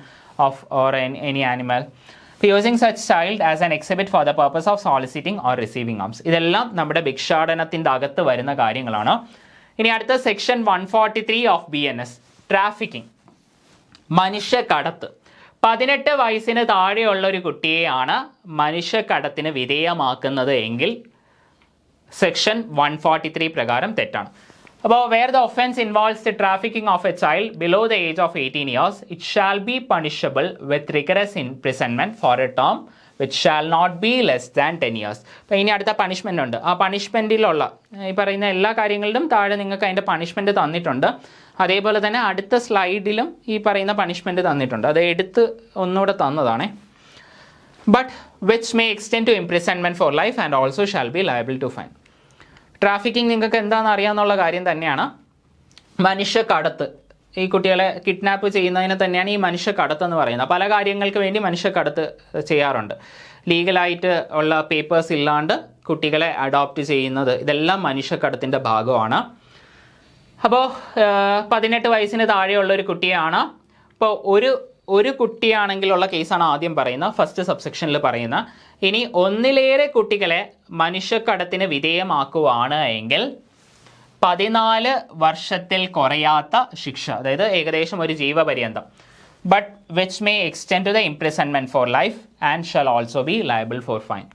of or any animal, using such child as an exhibit for the purpose of soliciting or receiving alms. ഇതെല്ലാം നമ്മുടെ ഭിക്ഷാടനത്തിൻ്റെ അകത്ത് വരുന്ന കാര്യങ്ങളാണ്. ഇനി അടുത്ത section 143 of BNS, trafficking, മനുഷ്യക്കടത്ത്. 18 വയസ്സിന് താഴെയുള്ള ഒരു കുട്ടിയെയാണ് മനുഷ്യക്കടത്തിന് വിധേയമാക്കുന്നത് എങ്കിൽ സെക്ഷൻ 143 പ്രകാരം തെറ്റാണ്. അപ്പോൾ where the offence involves the trafficking of a child below the age of 18 years, it shall be punishable with rigorous imprisonment for a term which shall not be less than 10 years. അപ്പോൾ ഇനി അടുത്ത punishment ഉണ്ട്. ആ പണിഷ്മെൻറ്റിലുള്ള ഈ പറയുന്ന എല്ലാ കാര്യങ്ങളിലും താഴെ നിങ്ങൾക്ക് അതിൻ്റെ പണിഷ്മെൻറ്റ് തന്നിട്ടുണ്ട്. അതേപോലെ തന്നെ അടുത്ത സ്ലൈഡിലും ഈ പറയുന്ന പണിഷ്മെൻറ്റ് തന്നിട്ടുണ്ട്. അത് എടുത്ത് ഒന്നുകൂടെ തന്നതാണേ. But which may extend to imprisonment for life and also shall be liable to fine. Trafficking നിങ്ങൾക്ക് എന്താണെന്ന് അറിയാമെന്നുള്ള കാര്യം തന്നെയാണ്. മനുഷ്യക്കടത്ത്, ഈ കുട്ടികളെ കിഡ്നാപ്പ് ചെയ്യുന്നതിന് തന്നെയാണ് ഈ മനുഷ്യക്കടത്ത് എന്ന് പറയുന്നത്. പല കാര്യങ്ങൾക്ക് വേണ്ടി മനുഷ്യക്കടത്ത് ചെയ്യാറുണ്ട്. ലീഗലായിട്ട് ഉള്ള പേപ്പേഴ്സ് ഇല്ലാണ്ട് കുട്ടികളെ അഡോപ്റ്റ് ചെയ്യുന്നത്, ഇതെല്ലാം മനുഷ്യക്കടത്തിൻ്റെ ഭാഗമാണ്. അപ്പോൾ 18 വയസ്സിന് താഴെയുള്ള ഒരു കുട്ടിയാണ്. ഇപ്പോൾ ഒരു കുട്ടിയാണെങ്കിലുള്ള കേസാണ് ആദ്യം പറയുന്നത്, ഫസ്റ്റ് സബ്സെക്ഷനിൽ പറയുന്ന. ഇനി ഒന്നിലേറെ കുട്ടികളെ മനുഷ്യക്കടത്തിന് വിധേയമാക്കുവാണ് എങ്കിൽ 14 വർഷത്തിൽ കുറയാത്ത ശിക്ഷ, അതായത് ഏകദേശം ഒരു ജീവപര്യന്തം. But which may extend to the imprisonment for life and shall also be liable for fine.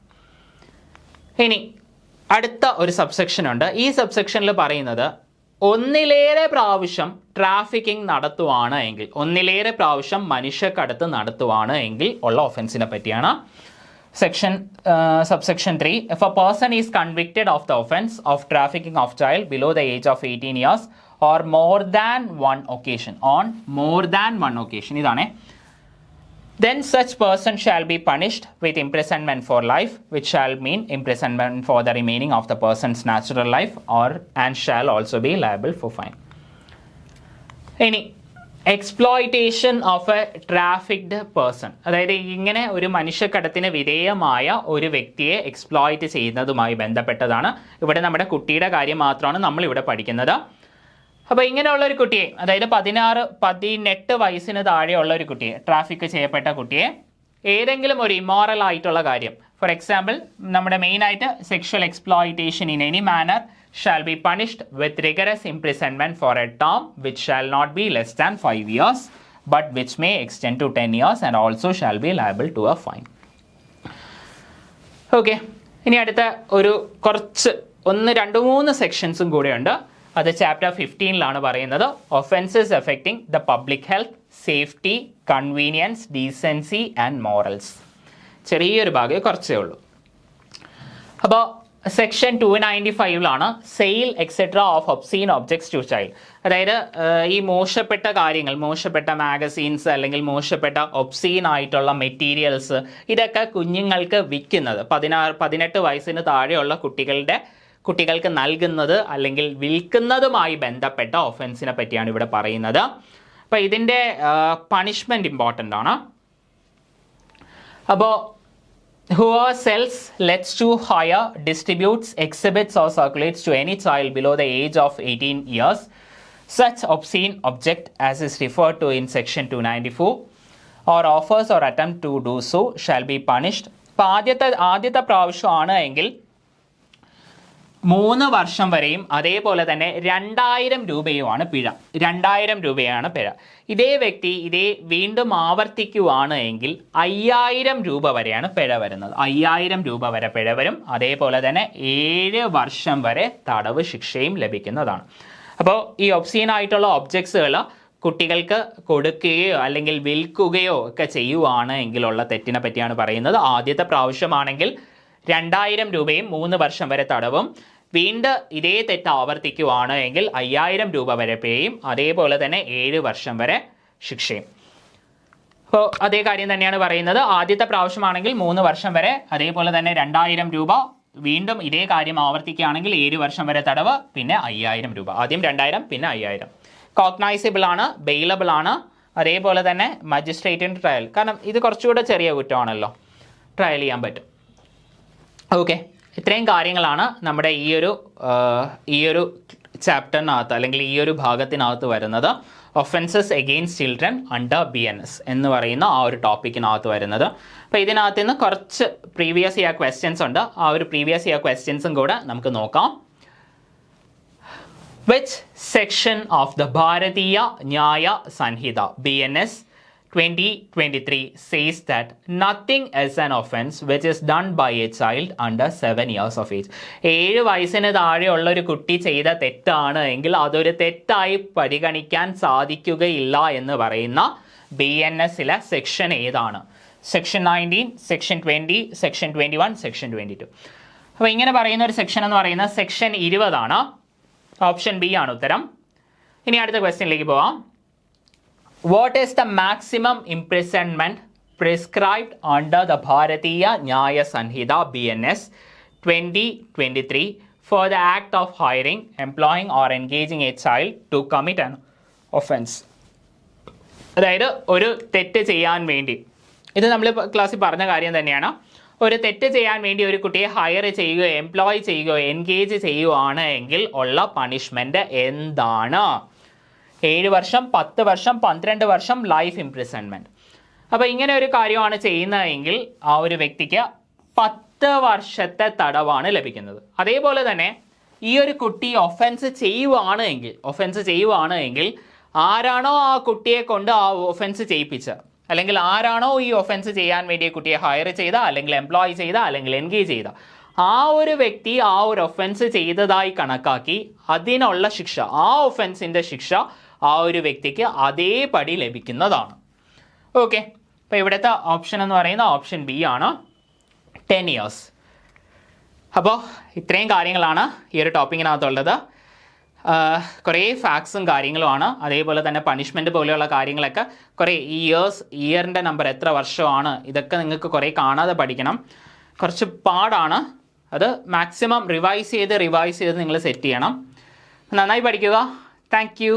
ഇനി അടുത്ത ഒരു സബ്സെക്ഷൻ ഉണ്ട്. ഈ സബ്സെക്ഷനിൽ പറയുന്നത് ഒന്നിലേറെ പ്രാവശ്യം ട്രാഫിക്കിംഗ് നടത്തുവാണ് എങ്കിൽ, ഒന്നിലേറെ പ്രാവശ്യം മനുഷ്യക്കടത്ത് നടത്തുവാണ് എങ്കിൽ ഉള്ള ഒഫൻസിനെ പറ്റിയാണ്. Subsection 3, if a person is convicted of the offence of trafficking of child below the age of 18 years or more than one occasion, on more than one occasion, ഇതാണ്, then such person shall be punished with imprisonment for life, which shall mean imprisonment for the remaining of the person's natural life, and shall also be liable for fine. ഇനി exploitation of A trafficked person, അതായത് ഇങ്ങനെ ഒരു മനുഷ്യക്കടത്തിന് വിധേയമായ ഒരു വ്യക്തിയെ exploit ചെയ്യുന്നതുമായി ബന്ധപ്പെട്ടതാണ്. ഇവിടെ നമ്മുടെ കുട്ടിയുടെ കാര്യം മാത്രമാണ് നമ്മളിവിടെ പഠിക്കുന്നത്. അപ്പോൾ ഇങ്ങനെയുള്ള ഒരു കുട്ടിയെ, അതായത് 18 വയസ്സിന് താഴെയുള്ള ഒരു കുട്ടിയെ, ട്രാഫിക് ചെയ്യപ്പെട്ട കുട്ടിയെ ഏതെങ്കിലും ഒരു ഇമ്മോറൽ ആയിട്ടുള്ള കാര്യം, ഫോർ എക്സാമ്പിൾ നമ്മുടെ മെയിനായിട്ട് sexual exploitation in any manner shall be punished with rigorous imprisonment for a term which shall not be less than 5 years but which may extend to 10 years and also shall be liable to a fine. Okay, ഇനി അടുത്ത ഒരു കുറച്ച് 1-2-3 സെക്ഷൻസും കൂടെയുണ്ട്. അത് chapter 15 പറയുന്നത് offences affecting the public health, safety, convenience, decency and morals. ചെറിയൊരു ഭാഗമേ കുറച്ചേ ഉള്ളൂ. അപ്പോൾ section 295 sale etcetera of obscene objects to child, അതായത് ഈ മോശപ്പെട്ട കാര്യങ്ങൾ, മോശപ്പെട്ട മാഗസീൻസ് അല്ലെങ്കിൽ മോശപ്പെട്ട ഒബ്സീൻ ആയിട്ടുള്ള മെറ്റീരിയൽസ്, ഇതൊക്കെ കുഞ്ഞുങ്ങൾക്ക് വിൽക്കുന്നത്, 18 വയസ്സിന് താഴെയുള്ള കുട്ടികൾക്ക് നൽകുന്നത് അല്ലെങ്കിൽ വിൽക്കുന്നതുമായി ബന്ധപ്പെട്ട ഒഫൻസിനെ പറ്റിയാണ് ഇവിടെ പറയുന്നത്. അപ്പോൾ ഇതിൻ്റെ പണിഷ്മെൻറ്റ് ഇമ്പോർട്ടൻ്റ് ആണ്. അപ്പോൾ whoever sells, lets to hire, distributes, exhibits or circulates to any child below the age of 18 years such obscene object as is referred to in section 294 or offers or attempt to do so shall be punished. അപ്പോൾ ആദ്യത്തെ പ്രാവശ്യമാണ് എങ്കിൽ 3 വർഷം വരെയും അതേപോലെ തന്നെ 2000 രൂപയുമാണ് പിഴ. 2000 രൂപയാണ് പിഴ. ഇതേ വ്യക്തി വീണ്ടും ആവർത്തിക്കുവാണ് എങ്കിൽ 5000 രൂപ വരെയാണ് പിഴ വരുന്നത്. 5000 രൂപ വരെ പിഴ വരും. അതേപോലെ തന്നെ 7 വർഷം വരെ തടവ് ശിക്ഷയും ലഭിക്കുന്നതാണ്. അപ്പോൾ ഈ ഒബ്സീൻ ആയിട്ടുള്ള ഒബ്ജക്ട്സുകൾ കുട്ടികൾക്ക് കൊടുക്കുകയോ അല്ലെങ്കിൽ വിൽക്കുകയോ ഒക്കെ ചെയ്യുവാണ് എങ്കിലുള്ള തെറ്റിനെ പറ്റിയാണ് പറയുന്നത്. ആദ്യത്തെ പ്രാവശ്യമാണെങ്കിൽ 2000 രൂപയും 3 വർഷം വരെ തടവും, വീണ്ടും ഇതേ തെറ്റ് ആവർത്തിക്കുവാണ് എങ്കിൽ 5000 രൂപ വരെ പിഴയും, അതേപോലെ തന്നെ 7 വർഷം വരെ ശിക്ഷയും. അപ്പോൾ അതേ കാര്യം തന്നെയാണ് പറയുന്നത്. ആദ്യത്തെ പ്രാവശ്യമാണെങ്കിൽ 3 വർഷം വരെ, അതേപോലെ തന്നെ 2000 രൂപ. വീണ്ടും ഇതേ കാര്യം ആവർത്തിക്കുകയാണെങ്കിൽ 7 വർഷം വരെ തടവ്, പിന്നെ 5000 രൂപ. ആദ്യം 2000 പിന്നെ 5000. കോഗ്നൈസിബിൾ ആണ്, ബെയിലബിൾ ആണ്, അതേപോലെ തന്നെ മജിസ്ട്രേറ്റിൻ്റെ ട്രയൽ. കാരണം ഇത് കുറച്ചുകൂടെ ചെറിയ കുറ്റമാണല്ലോ, ട്രയൽ ചെയ്യാൻ പറ്റും. ഓക്കെ, ഇത്രയും കാര്യങ്ങളാണ് നമ്മുടെ ഈ ഒരു ചാപ്റ്ററിനകത്ത് അല്ലെങ്കിൽ ഈ ഒരു ഭാഗത്തിനകത്ത് വരുന്നത്. Offences against children under BNS എന്ന് പറയുന്ന ആ ഒരു ടോപ്പിക്കിനകത്ത് വരുന്നത്. അപ്പോൾ ഇതിനകത്ത് നിന്ന് കുറച്ച് പ്രീവിയസ് ഇയർ ക്വസ്റ്റ്യൻസ് ഉണ്ട്. ആ ഒരു പ്രീവിയസ് ഇയർ ക്വസ്റ്റ്യൻസും കൂടെ നമുക്ക് നോക്കാം. Which section of the Bharatiya Nyaya Sanhita BNS 2023 says that nothing is an offense which is done by a child under 7 years of age? 7 വയസ്സിന് താഴെയുള്ള ഒരു കുട്ടി ചെയ്ത തെറ്റാണ് എങ്കിൽ അതൊരു തെറ്റായി പരിഗണിക്കാൻ സാധിക്കുകയില്ല എന്ന് പറയുന്ന BNSലെ സെക്ഷൻ ഏതാണ്? Section 19, section 20, section 21, section 22. അപ്പോൾ ഇങ്ങനെ പറയുന്ന ഒരു സെക്ഷൻ എന്ന് പറയുന്നത് സെക്ഷൻ 20 ആണ്. ഓപ്ഷൻ ബി ആണ് ഉത്തരം. ഇനി അടുത്ത ക്വസ്റ്റ്യനിലേക്ക് പോവാം. What is the maximum imprisonment prescribed under the Bharatiya Nyaya Sanhita BNS 2023 for the act of hiring, employing or engaging a child to commit an offense? അതായത് ഒരു തെറ്റ് ചെയ്യാൻ വേണ്ടി, ഇത് നമ്മൾ ക്ലാസ്സിൽ പറഞ്ഞ കാര്യം തന്നെയാണ്. ഒരു തെറ്റ് ചെയ്യാൻ വേണ്ടി ഒരു കുട്ടിയെ ഹയർ ചെയ്യുകയോ എംപ്ലോയ് ചെയ്യുകയോ എൻഗേജ് ചെയ്യുകയാണ് എങ്കിൽ ഉള്ള പണിഷ്മെൻറ്റ് എന്താണ്? 7 വർഷം, 10 വർഷം, 12 വർഷം ലൈഫ് ഇംപ്രിസൺമെൻറ്റ്. അപ്പോൾ ഇങ്ങനെ ഒരു കാര്യമാണ് ചെയ്യുന്നതെങ്കിൽ ആ ഒരു വ്യക്തിക്ക് 10 വർഷത്തെ തടവാണ് ലഭിക്കുന്നത്. അതേപോലെ തന്നെ ഈ ഒരു കുട്ടി ഒഫൻസ് ചെയ്യുവാണ് എങ്കിൽ ആരാണോ ആ കുട്ടിയെ കൊണ്ട് ആ ഒഫൻസ് ചെയ്യിപ്പിച്ചത്, അല്ലെങ്കിൽ ആരാണോ ഈ ഒഫൻസ് ചെയ്യാൻ വേണ്ടി കുട്ടിയെ ഹയർ ചെയ്ത, അല്ലെങ്കിൽ എംപ്ലോയ് ചെയ്ത, അല്ലെങ്കിൽ എൻഗേജ് ചെയ്ത ആ ഒരു വ്യക്തി ആ ഒരു ഒഫൻസ് ചെയ്തതായി കണക്കാക്കി അതിനുള്ള ശിക്ഷ, ആ ഒഫൻസിൻ്റെ ശിക്ഷ ആ ഒരു വ്യക്തിക്ക് അതേപടി ലഭിക്കുന്നതാണ്. ഓക്കെ, അപ്പോൾ ഇവിടുത്തെ ഓപ്ഷൻ എന്ന് പറയുന്ന ഓപ്ഷൻ ബി ആണ്, 10 years. അപ്പോൾ ഇത്രയും കാര്യങ്ങളാണ് ഈ ഒരു ടോപ്പിക്കിനകത്തുള്ളത്. കുറേ ഫാക്ട്സും കാര്യങ്ങളുമാണ്. അതേപോലെ തന്നെ പണിഷ്മെൻറ്റ് പോലെയുള്ള കാര്യങ്ങളൊക്കെ കുറേ ഇയറിൻ്റെ നമ്പർ എത്ര വർഷമാണ്, ഇതൊക്കെ നിങ്ങൾക്ക് കുറേ കാണാതെ പഠിക്കണം. കുറച്ച് പാടാണ്. അത് മാക്സിമം റിവൈസ് ചെയ്ത് നിങ്ങൾ സെറ്റ് ചെയ്യണം. നന്നായി പഠിക്കുക. Thank you.